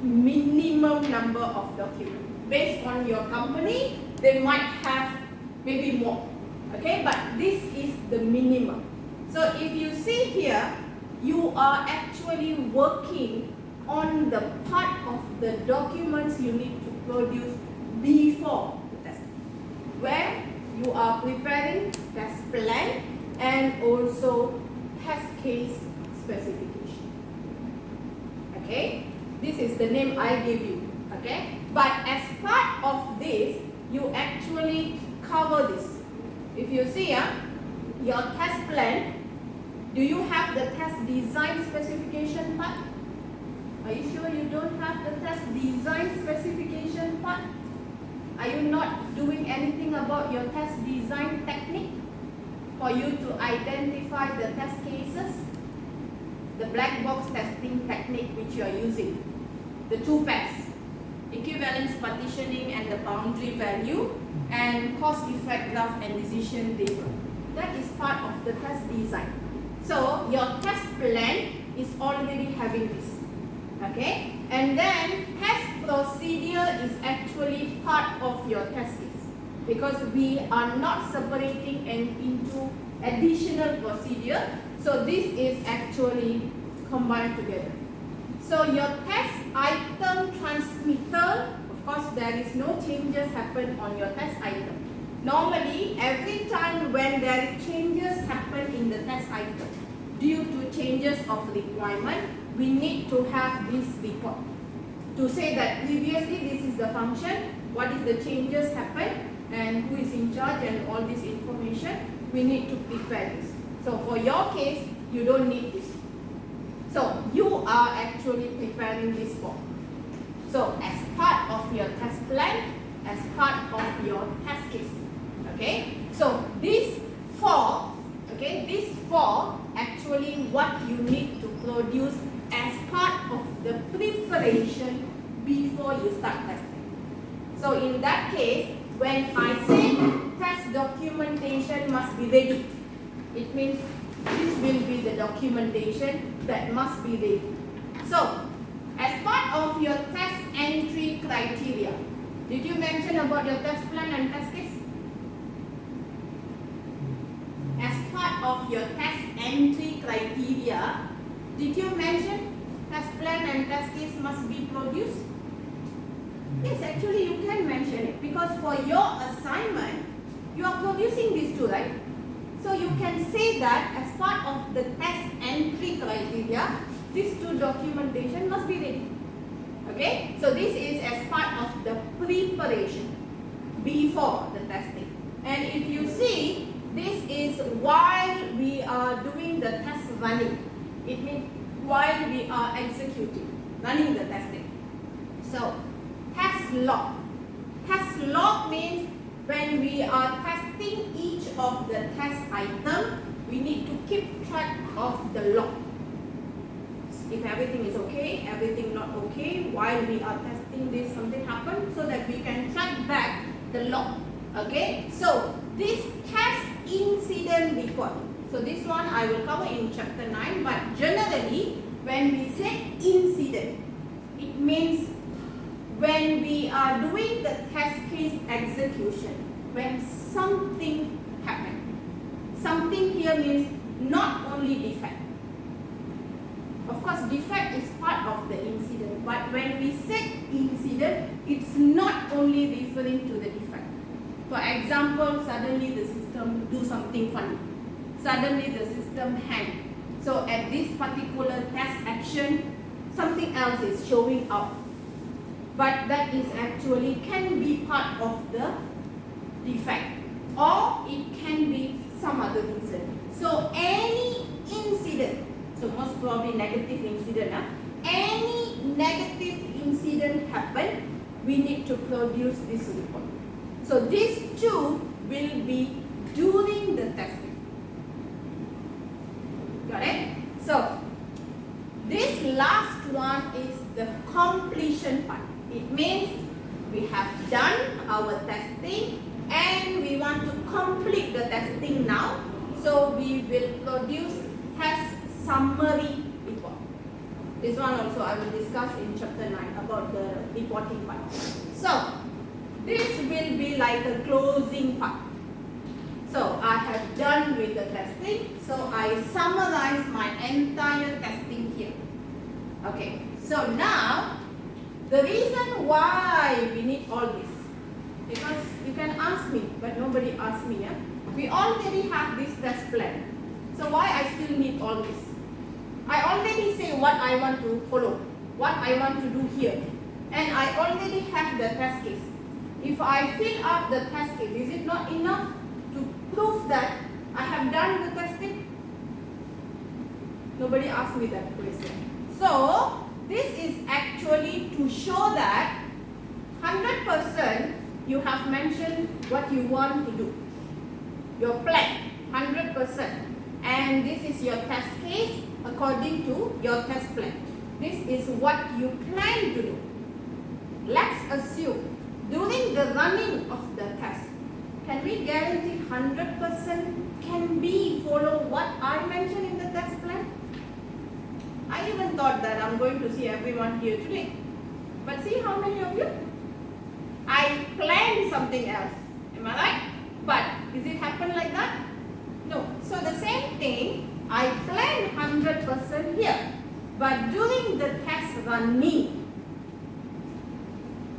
Minimum number of documents. Based on your company, they might have maybe more. Okay, but this is the minimum. So if you see here, you are actually working on the part of the documents you need to produce before the test, where you are preparing test plan and also test case specification. Okay, this is the name I gave you. Okay, but as part of this, you actually cover this. If you see your test plan, do you have the test design specification part? Are you sure you don't have the test design specification part? Are you not doing anything about your test design technique for you to identify the test cases? The black box testing technique which you are using, the two pairs, equivalence partitioning and the boundary value, and cause effect graph and decision table. That is part of the test design. So your test plan is already having this. Okay, and then test procedure is actually part of your test case, because we are not separating into additional procedure. So this is actually combined together. So your test item transmitter, of course there is no changes happen on your test item. Normally every time when there is changes happen in the test item due to changes of requirement, we need to have this report to say that previously this is the function, what is the changes happen, and who is in charge, and all this information. We need to prepare this. So for your case, you don't need this. So you are actually preparing this form. So as part of your test plan, as part of your test case. Okay. So these four, actually what you need to produce as part of the preparation before you start testing. So in that case, when I say test documentation must be ready, it means this will be the documentation that must be ready. So as part of your test entry criteria, did you mention about your test plan and test case? As part of your test entry criteria, did you mention test plan and test case must be produced? Yes, actually you can mention it, because for your assignment, you are producing these two, right? So you can say that as part of the test entry criteria, these two documentation must be ready. Okay, so this is as part of the preparation before the testing. And if you see, this is while we are doing the test running. It means while we are executing, running the testing. So test log. Test log means when we are testing each of the test item, we need to keep track of the log. If everything is okay, everything not okay, while we are testing this, something happened, so that we can track back the log. Okay, so this test incident report. So this one I will cover in chapter 9, but generally when we say incident, it means when we are doing the test case execution, when something happened. Something here means not only defect. Of course, defect is part of the incident, but when we say incident, it's not only referring to the defect. For example, suddenly the system do something funny. Suddenly the system hang. So at this particular test action, something else is showing up. But that is actually can be part of the defect, or it can be some other reason. So any incident, so most probably negative incident, any negative incident happen, we need to produce this report. So these two will be during the testing. Got it? So this last one is the completion part. It means we have done our testing and we want to complete the testing now. So we will produce test summary report. This one also I will discuss in chapter 9 about the reporting part. So this will be like a closing part. So I have done with the testing. So I summarize my entire testing here. Okay. So now the reason why we need all this, because you can ask me, but nobody asked me. We already have this test plan. So why I still need all this? I already say what I want to follow, what I want to do here. and I already have the test case. If I fill up the test case, is it not enough to prove that I have done the testing? Nobody asked me that question. So this is actually to show that 100% you have mentioned what you want to do. Your plan, 100%. And this is your test case according to your test plan. This is what you plan to do. Let's assume during the running of the test, can we guarantee 100% can we follow what I mentioned in the test plan? I even thought that I'm going to see everyone here today. But see how many of you? I planned something else. Am I right? But is it happen like that? No. So the same thing, I planned 100% here. But during the test running,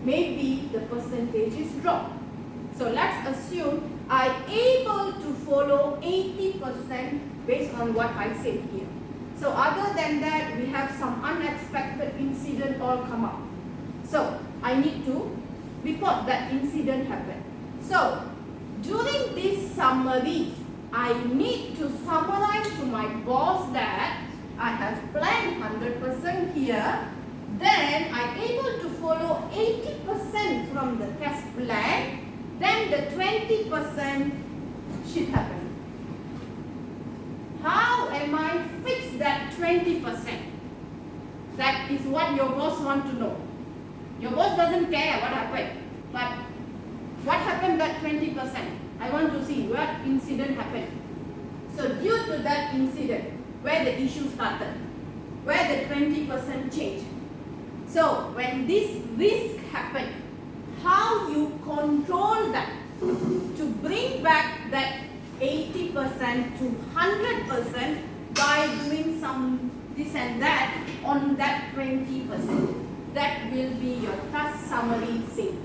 maybe the percentage is dropped. So let's assume I able to follow 80% based on what I said here. So other than that, we have some unexpected incident all come up. So I need to report that incident happened. So during this summary, I need to summarize to my boss that I have planned 100% here. Then I able to follow 80% from the test plan. Then the 20% should happen. How am I fix that 20%? That is what your boss want to know. Your boss doesn't care what happened, but what happened that 20%? I want to see what incident happened. So due to that incident, where the issue started, where the 20% changed. So when this risk happened, how you control that to bring back that 80% to 100% by doing some this and that on that 20%. That will be your task summary thing.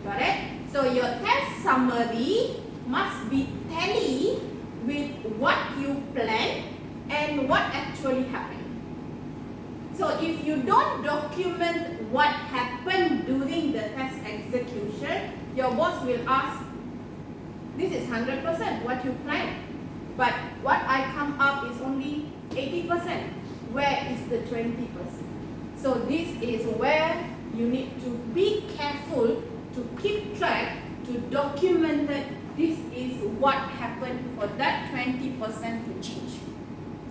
Got it? So your test summary must be tally with what you planned and what actually happened. So if you don't document what happened during the test execution, your boss will ask, this is 100% what you planned, but what I come up is only 80%. Where is the 20%? So this is where you need to be careful to keep track, to document that this is what happened for that 20% to change.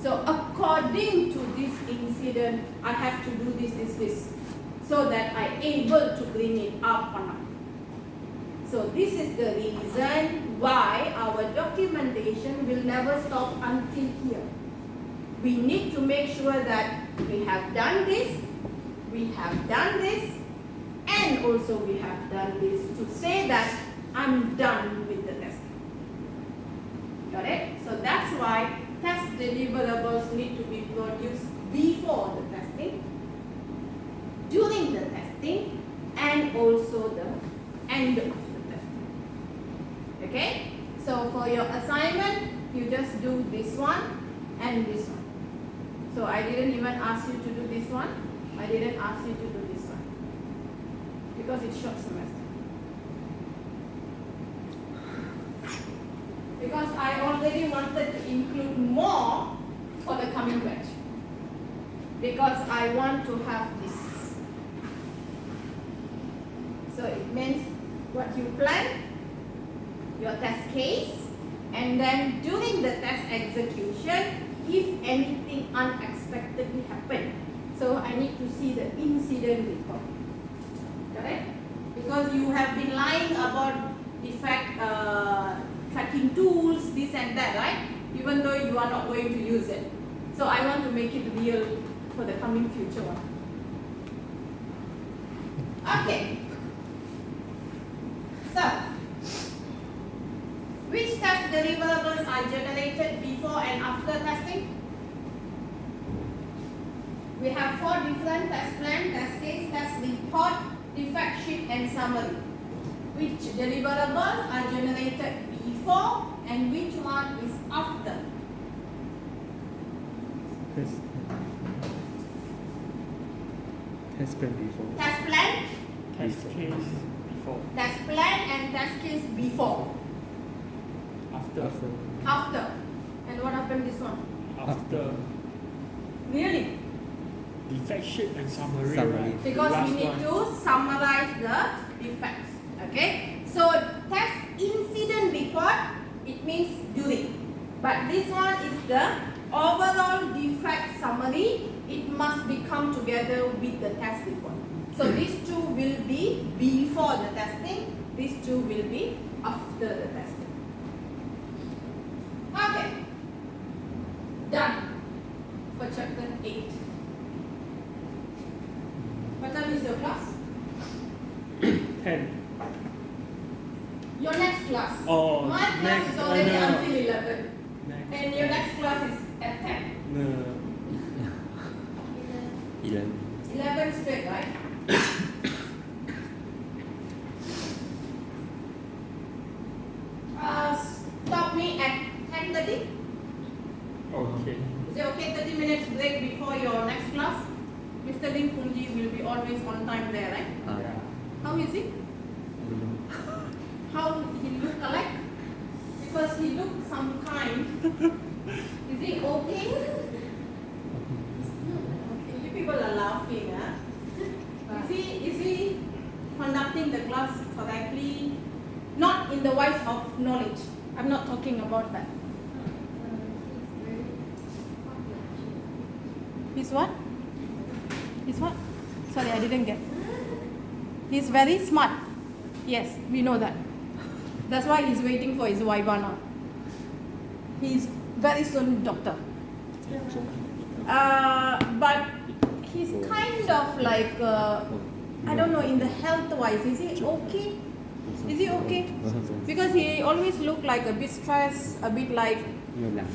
So according to this incident, I have to do this, so that I able to bring it up or not. So this is the reason why our documentation will never stop until here. We need to make sure that we have done this, and also we have done this to say that I'm done with the testing. Got it? So that's why test deliverables need to be produced before the testing, during the testing, and also the end of the testing. Okay? So for your assignment, you just do this one and this one. So I didn't even ask you to do this one. I didn't ask you to do this one. Because it's short semester. Because I already wanted to include more for the coming batch. Because I want to have this. So it means what you plan, your test case, and then during the test execution, if anything unexpectedly happened. So I need to see the incident report. Correct? Because you have been lying about defect tracking tools, this and that, right? Even though you are not going to use it. So I want to make it real for the coming future one. Okay. So, which test deliverables are generated before and after testing? We have 4 different test plan, test case, test report, defect sheet, and summary. Which deliverables are generated before and which one is after? Yes. Test plan before. Test plan, Test case before. test plan and test case before. After. After. And what happened this one? After. Really? Defect sheet and summary. Summary. Right? Because Last we need one. to summarize the defects. Okay? So test incident report, it means during. But this one is the overall defect summary. It must be come together with the test report. So these two will be before the testing. These two will be after the testing. Okay. Done for chapter 8. What time is your class? 10. Your next class. Oh, My class next, is already no. until 11. Next. And your next class is at 10. No. 11. 11 straight, right? Stop me at 10:30. Okay. Is it okay? 30 minutes break before your next class. Mr. Ling Kunji will be always on time there, right? Yeah. How is he? I don't know. How he look like? Because he look some kind. Is he okay? Okay, you people are laughing, huh? Is he conducting the class correctly? Not in the wise of knowledge. I'm not talking about that. He's what? He's what? Sorry, I didn't get. He's very smart. Yes, we know that. That's why he's waiting for his Viva now. He's very soon doctor. But he's kind of like, I don't know, in the health wise, is he okay? Is he okay? Because he always look like a bit stressed, a bit like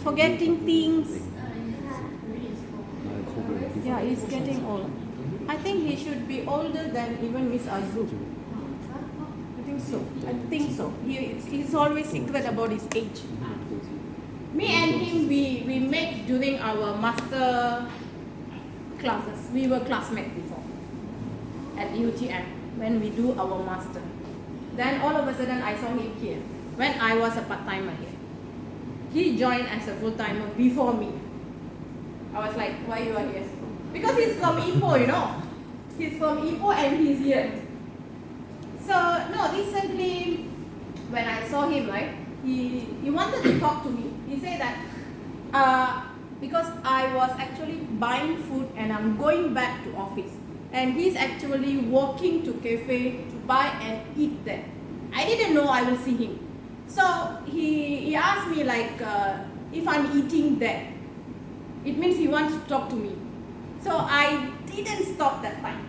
forgetting things. Yeah, he's getting old. I think he should be older than even Miss Azu. I think so. He's always secret about his age. Me and him, we met during our master classes. We were classmates before at UTM when we do our master. Then all of a sudden I saw him here when I was a part-timer here. He joined as a full-timer before me. I was like, why you are here? Because he's from Ipoh, you know. He's from Ipoh and he's here. So, no, recently when I saw him, right, he wanted to talk to me. He said that because I was actually buying food and I'm going back to office. And he's actually walking to cafe to buy and eat there. I didn't know I will see him. So, he asked me like if I'm eating there. It means he wants to talk to me. So I didn't stop that time.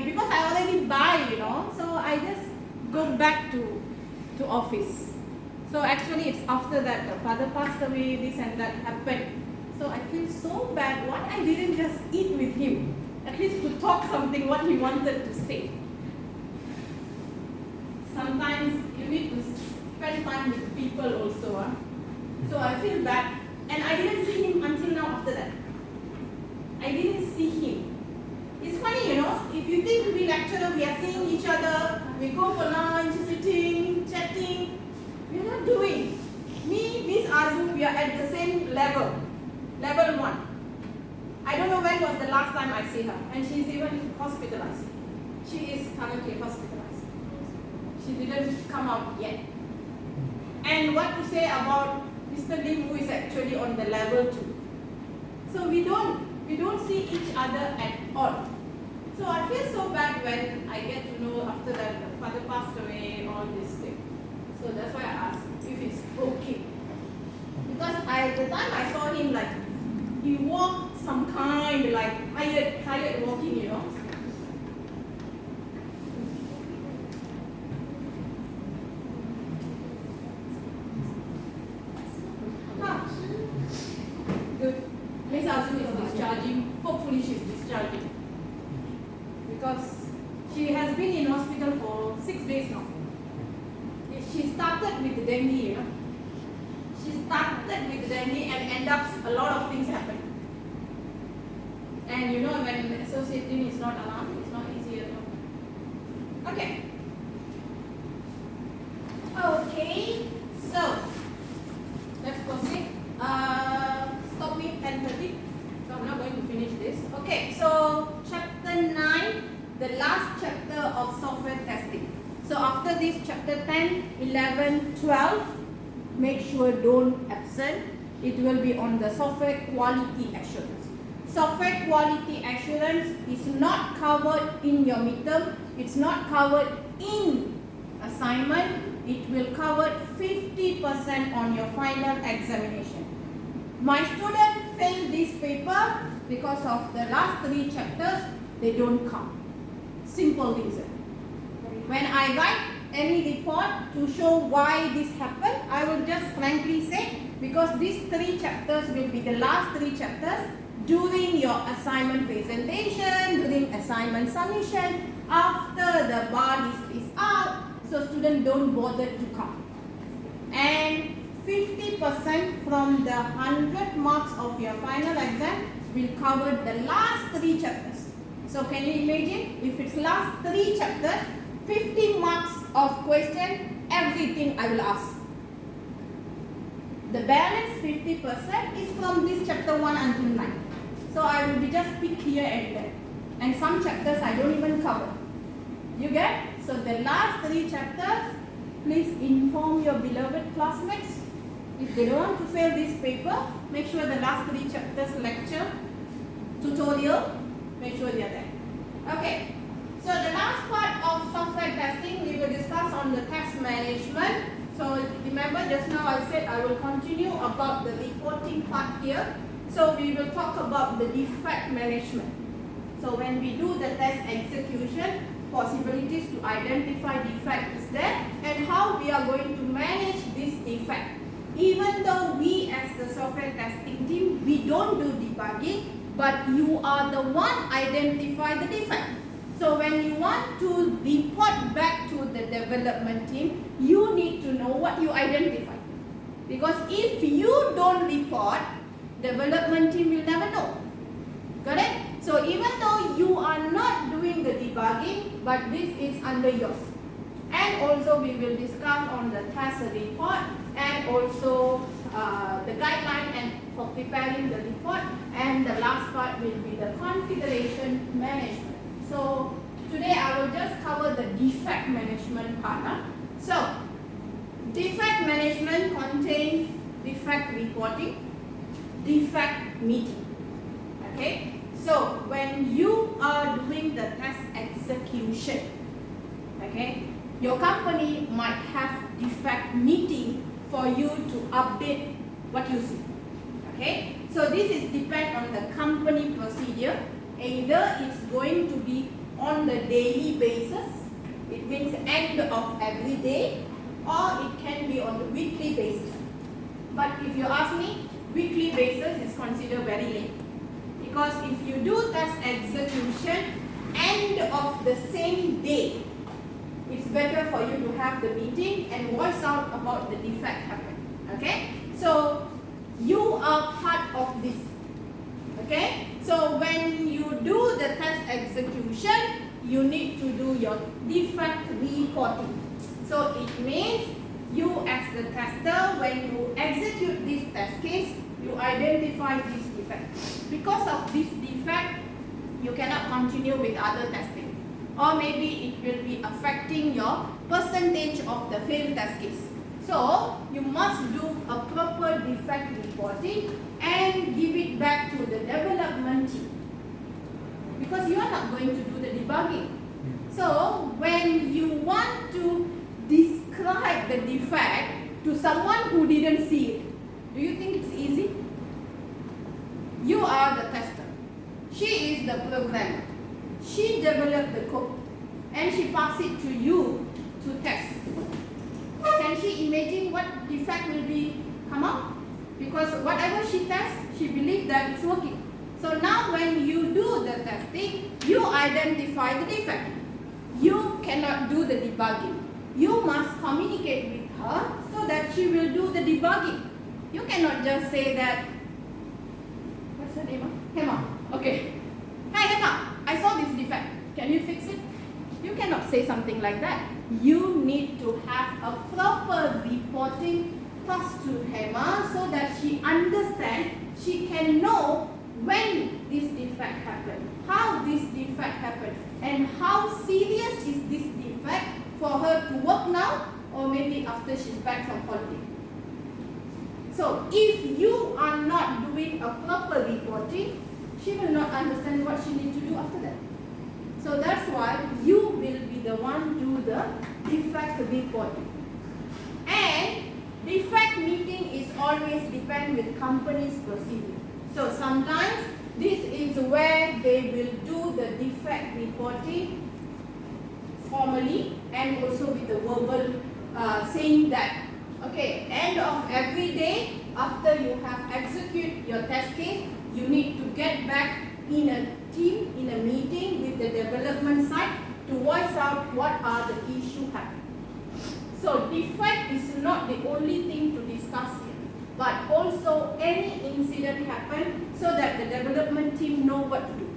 Because I already buy, you know, so I just go back to office. So actually it's after that the father passed away, this and that happened. So I feel so bad. Why I didn't just eat with him? At least to talk something what he wanted to say. Sometimes you need to spend time with people also. Huh? So I feel bad. And I didn't see him until now after that. I didn't see him. It's funny, you know, if you think we lecturer, we are seeing each other, we go for lunch, sitting, chatting, we are not doing. Me, Miss Azu, we are at the same level, level 1. I don't know when was the last time I see her, and she's even hospitalized. She is currently hospitalized. She didn't come out yet. And what to say about Mr. Lim, who is actually on the level 2. So we don't see each other at all. So I feel so bad when I get to know after that the father passed away, all this thing. So that's why I asked if it's okay. Because the time I saw him, like, he walked some kind, like tired walking, you know. Good. Miss Azu is discharging. Hopefully she's discharging. Because she has been in hospital for 6 days now. She started with dengue, you know. She started with dengue and end up a lot of things happen. And you know when associating is not allowed. chapter 9, the last chapter of software testing. So after this chapter 10, 11, 12, make sure don't absent. It will be on the software quality assurance. Software quality assurance is not covered in your midterm. It's not covered in assignment. It will cover 50% on your final examination. My student failed this paper because of the last 3 chapters. They don't come. Simple reason. When I write any report to show why this happened, I will just frankly say, because these 3 chapters will be the last 3 chapters during your assignment presentation, during assignment submission, after the bar list is out, so students don't bother to come. And 50% from the 100 marks of your final exam will cover the last 3 chapters. So can you imagine, if it's last 3 chapters, 50 marks of question, everything I will ask. The balance 50% is from this chapter 1 until 9. So I will be just pick here and there. And some chapters I don't even cover. You get? So the last 3 chapters, please inform your beloved classmates. If they don't want to fail this paper, make sure the last 3 chapters lecture, tutorial, make sure they are there. Okay. So the last part of software testing, we will discuss on the test management. So remember just now I said I will continue about the reporting part here. So we will talk about the defect management. So when we do the test execution, possibilities to identify defect is there and how we are going to manage this defect. Even though we as the software testing team, we don't do debugging, but you are the one identify the defect. So when you want to report back to the development team, you need to know what you identified. Because if you don't report, development team will never know. Got it? So even though you are not doing the debugging, but this is under yours. And also we will discuss on the test report and also the guideline and for preparing the report. And the last part will be the configuration management. So today I will just cover the defect management part. So defect management contains defect reporting, defect meeting. Okay. So when you are doing the test execution, okay, your company might have defect meeting for you to update what you see. Okay. So this is depend on the company procedure. Either it's going to be on the daily basis, it means end of every day, or it can be on the weekly basis. But if you ask me, weekly basis is considered very late. Because if you do test execution end of the same day, it's better for you to have the meeting and voice out about the defect happened. Okay? So you are part of this. Okay? So when you do the test execution, you need to do your defect reporting. So it means you as the tester, when you execute this test case, you identify this defect. Because of this defect, you cannot continue with other testing. Or maybe it will be affecting your percentage of the failed test case. So you must do a proper defect reporting and give it back to the development team. Because you are not going to do the debugging. So when you want to describe the defect to someone who didn't see it, do you think it's easy? You are the tester. She is the programmer. She developed the code and she passed it to you to test. Can she imagine what defect will be come out? Because whatever she tests, she believes that it's working. So now when you do the testing, you identify the defect. You cannot do the debugging. You must communicate with her so that she will do the debugging. You cannot just say that, what's her name? Hema. Okay. Hi Hema, I saw this defect. Can you fix it? You cannot say something like that. You need to have a proper reporting passed to Hema so that she understands, she can know when this defect happened, how this defect happened, and how serious is this defect for her to work now or maybe after she's back from holiday. So if you are not doing a proper reporting, she will not understand what she needs to do after that. So that's why you will be the one do the defect reporting. And defect meeting is always depend with company's procedure. So sometimes this is where they will do the defect reporting formally and also with the verbal saying that, okay, end of every day after you have execute your test case, you need to get back in a team, in a meeting with the development side to voice out what are the issue happening. So defect is not the only thing to discuss here, but also any incident happen so that the development team know what to do.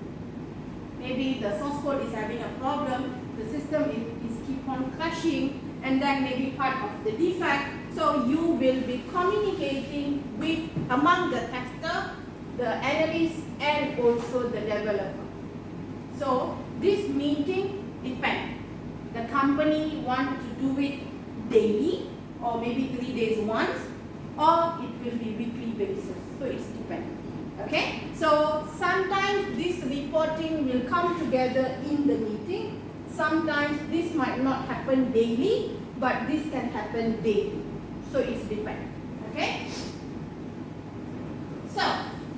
Maybe the source code is having a problem, the system is keep on crashing, and that may be part of the defect. So you will be communicating with among the tester, the analyst, and also the developer. So this meeting depends. The company want to do it daily or maybe 3 days once, or it will be weekly basis. So it's dependent. Okay? So sometimes this reporting will come together in the meeting. Sometimes this might not happen daily, but this can happen daily. So it's dependent. Okay? So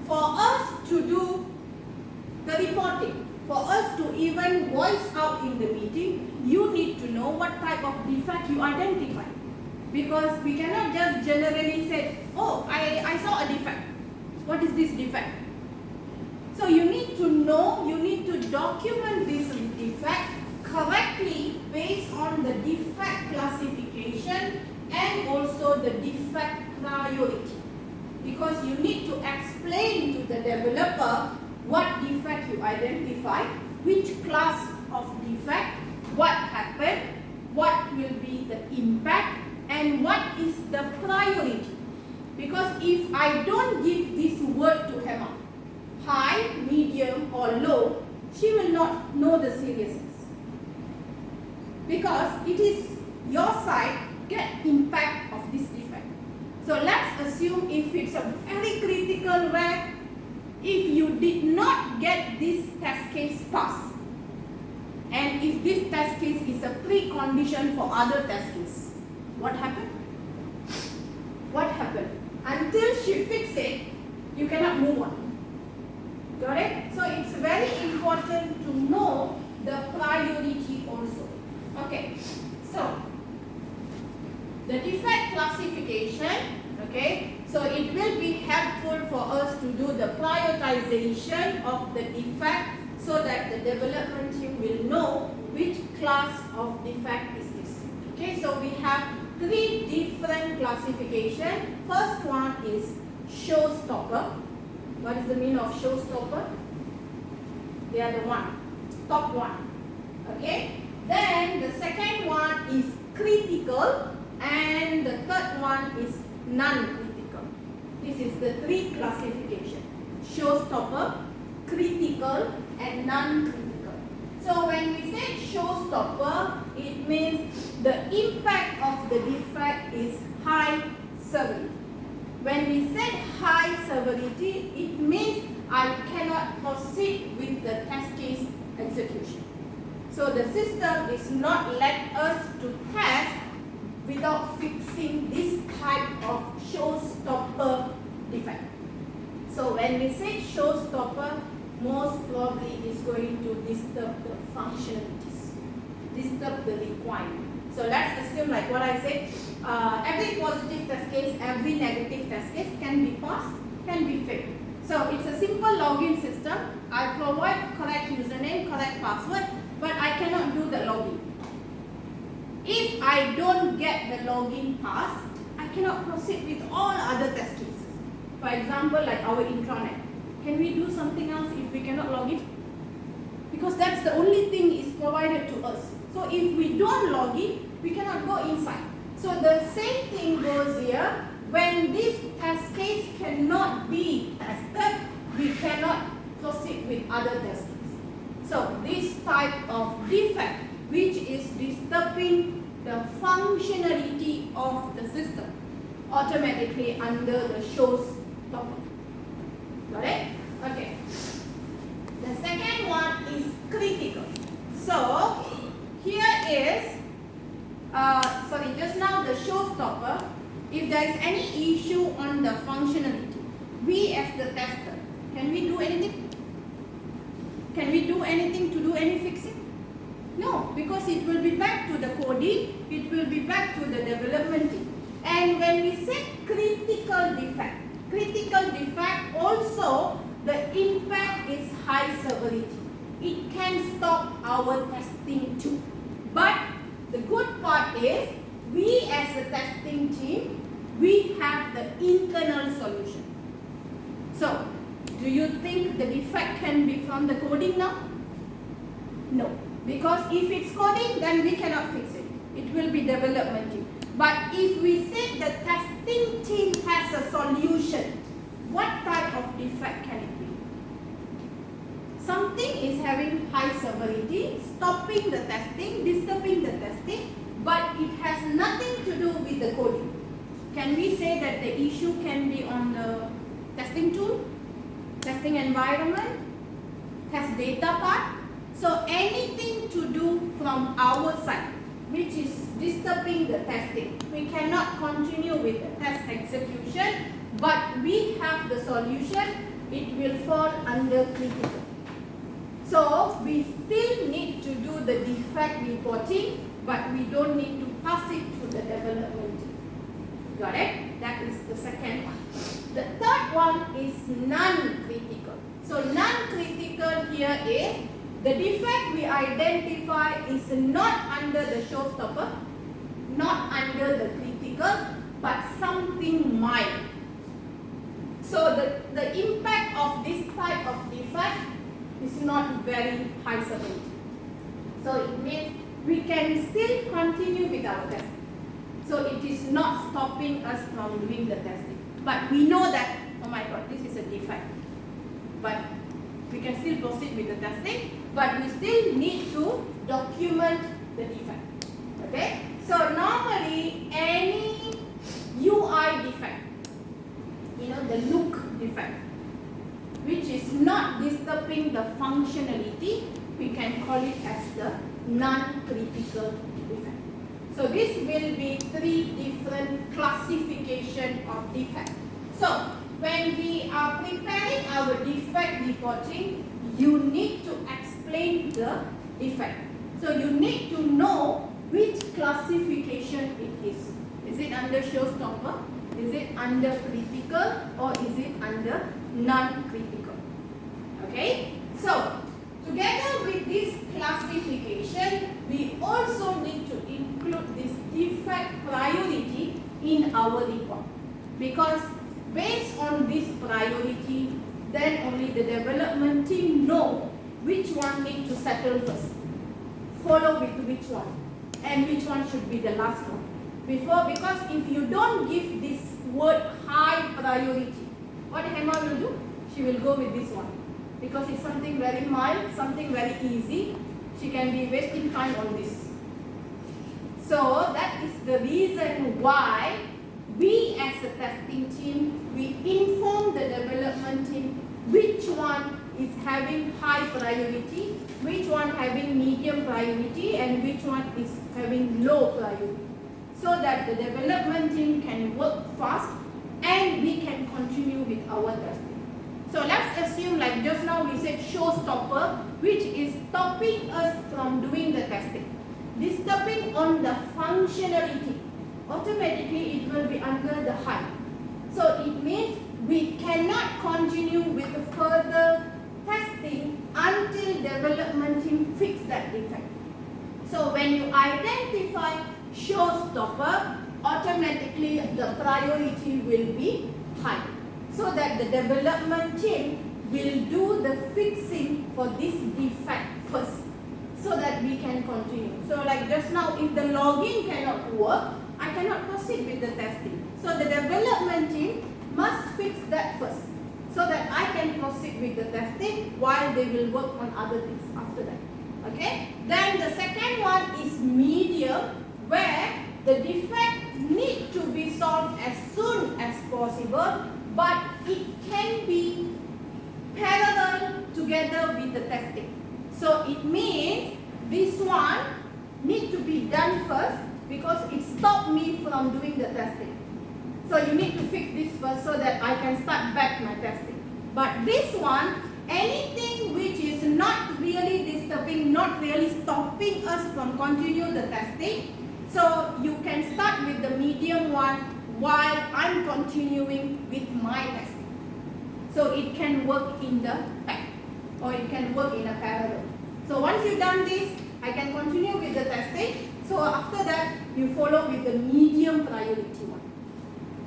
for us to do the reporting, for us to even voice out in the meeting, you need to know what type of defect you identify. Because we cannot just generally say, oh, I saw a defect. What is this defect? So you need to know, you need to document this defect correctly based on the defect classification and also the defect priority. Because you need to explain to the developer what defect you identify, which class of defect, what happened, what will be the impact, and what is the priority. Because if I don't give this word to Emma, high, medium or low, she will not know the seriousness. Because it is your side get impact of this defect. So let's assume if it's a very critical where if you did not get this test case passed, and if this test case is a precondition for other test case, what happened? What happened? Until she fixes it, you cannot move on. Got it? So it's very important to know the priority also. Okay, so the defect classification, okay, so it will be helpful for us to do the prioritization of the defect so that the development team will know which class of defect is this. Okay, so we have 3 different classification. First one is showstopper. What is the meaning of showstopper? They are the one, top one. Okay, then the second one is critical, and the third one is non-critical. This is the 3 classification: showstopper, critical, and non-critical. So when we say showstopper, it means the impact of the defect is high severity. When we say high severity, it means I cannot proceed with the test case execution. So the system is not let us to test without fixing this type of showstopper defect. So when we say showstopper, most probably is going to disturb the functionalities, disturb the requirement. So let's assume like what I said, every positive test case, every negative test case can be passed, can be failed. So it's a simple login system. I provide correct username, correct password, but I cannot do the login. If I don't get the login pass, I cannot proceed with all other test cases. For example, like our intranet. Can we do something else if we cannot log in? Because that's the only thing is provided to us. So if we don't log in, we cannot go inside. So the same thing goes here. When this test case cannot be tested, we we cannot proceed with other testings. So this type of defect, which is disturbing the functionality of the system, automatically under the showstopper. Got it? Okay. The second one is critical. So here is, just now the showstopper. If there is any issue on the functionality, we as the tester, can we do anything? Can we do anything to do any fixing? No, because it will be back to the coding, it will be back to the development team. And when we say critical defect also the impact is high severity. It can stop our testing too. But the good part is, we as a testing team, we have the internal solution. So, do you think the defect can be from the coding now? No. Because if it's coding, then we cannot fix it. It will be development team. But if we say the testing team has a solution, what type of defect can it be? Something is having high severity, stopping the testing, disturbing the testing, but it has nothing to do with the coding. Can we say that the issue can be on the testing tool, testing environment, test data part? So anything to do from our side, which is disturbing the testing, we cannot continue with the test execution, but we have the solution, it will fall under critical. So we still need to do the defect reporting, but we don't need to pass it to the development team. Got it? That is the second one. The third one is non-critical. So non-critical here is, the defect we identify is not under the showstopper, not under the critical, but something mild. So the impact of this type of defect is not very high severity. So it means we can still continue with our testing. So it is not stopping us from doing the testing. But we know that, oh my god, this is a defect. But we can still proceed with the testing, but we still need to document the defect. Okay? So normally any UI defect, the look defect, which is not disturbing the functionality, we can call it as the non-critical defect. So this will be 3 different classification of defect. So when we are preparing our defect reporting, you need to explain the defect. So you need to know which classification it is. Is it under showstopper? Is it under critical? Or is it under non-critical? Okay? So together with this classification, we also need to include this defect priority in our report. Because based on this priority, then only the development team know which one need to settle first, follow with which one, and which one should be the last one. Because if you don't give this word high priority, what Hema will do? She will go with this one. Because it's something very mild, something very easy. She can be wasting time on this. So that is the reason why we as a testing team, we inform the development team which one is having high priority, which one having medium priority, and which one is having low priority. So that the development team can work fast and we can continue with our testing. So let's assume, like just now we said showstopper, which is stopping us from doing the testing, disturbing on the functionality. Automatically it will be under the high. So it means we cannot continue with the further testing until development team fix that defect. So when you identify showstopper, automatically the priority will be high. So that the development team will do the fixing for this defect first, so that we can continue. So like just now, if the login cannot work, I cannot proceed with the testing. So the development team must fix that first, so that I can proceed with the testing while they will work on other things after that. Okay? Then the second one is medium, where the defect need to be solved as soon as possible, but it can be parallel together with the testing. So it means this one need to be done first because it stopped me from doing the testing. So you need to fix this first so that I can start back my testing. But this one, anything which is not really disturbing, not really stopping us from continue the testing, so you can start with the medium one while I'm continuing with my testing. So it can work in the pack, or it can work in a parallel. So once you've done this, I can continue with the testing. So after that, you follow with the medium priority one.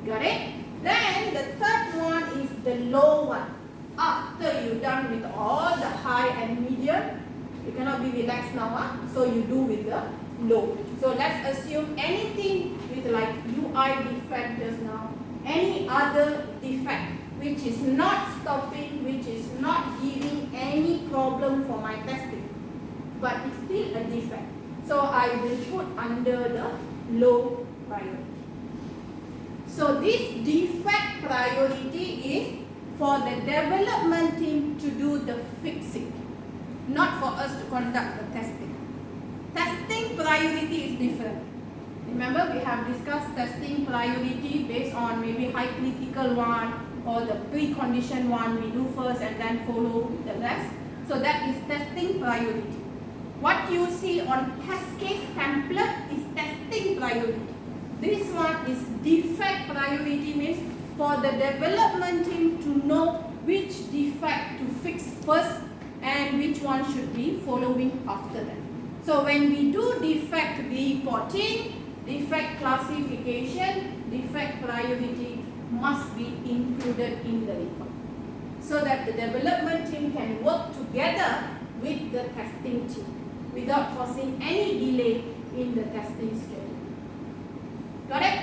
Got it? Then the third one is the low one. After you're done with all the high and medium, you cannot be relaxed now, so you do with the low. So let's assume anything with like UI defect just now, any other defect which is not stopping, which is not giving any problem for my testing, but it's still a defect. So I will put under the low priority. So this defect priority is for the development team to do the fixing, not for us to conduct the testing. Testing priority is different. Remember, we have discussed testing priority based on maybe high critical one or the precondition one we do first and then follow with the rest. So that is testing priority. What you see on test case template is testing priority. This one is defect priority, means for the development team to know which defect to fix first and which one should be following after that. So when we do defect reporting, defect classification, defect priority must be included in the report, so that the development team can work together with the testing team without causing any delay in the testing schedule. Got it?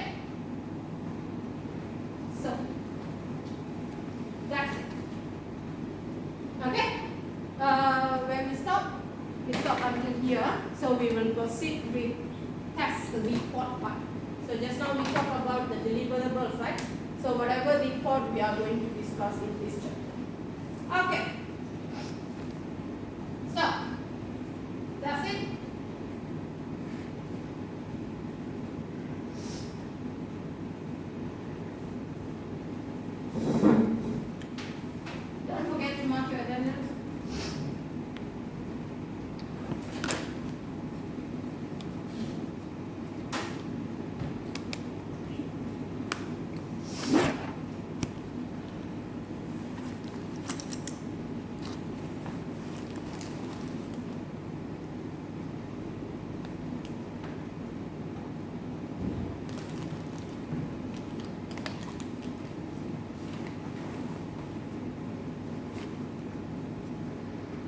So that's it. Okay? When we stop until here. So we will proceed with test report part. So just now we talked about the deliverables, right? So whatever report we are going to discuss in this chapter. Okay.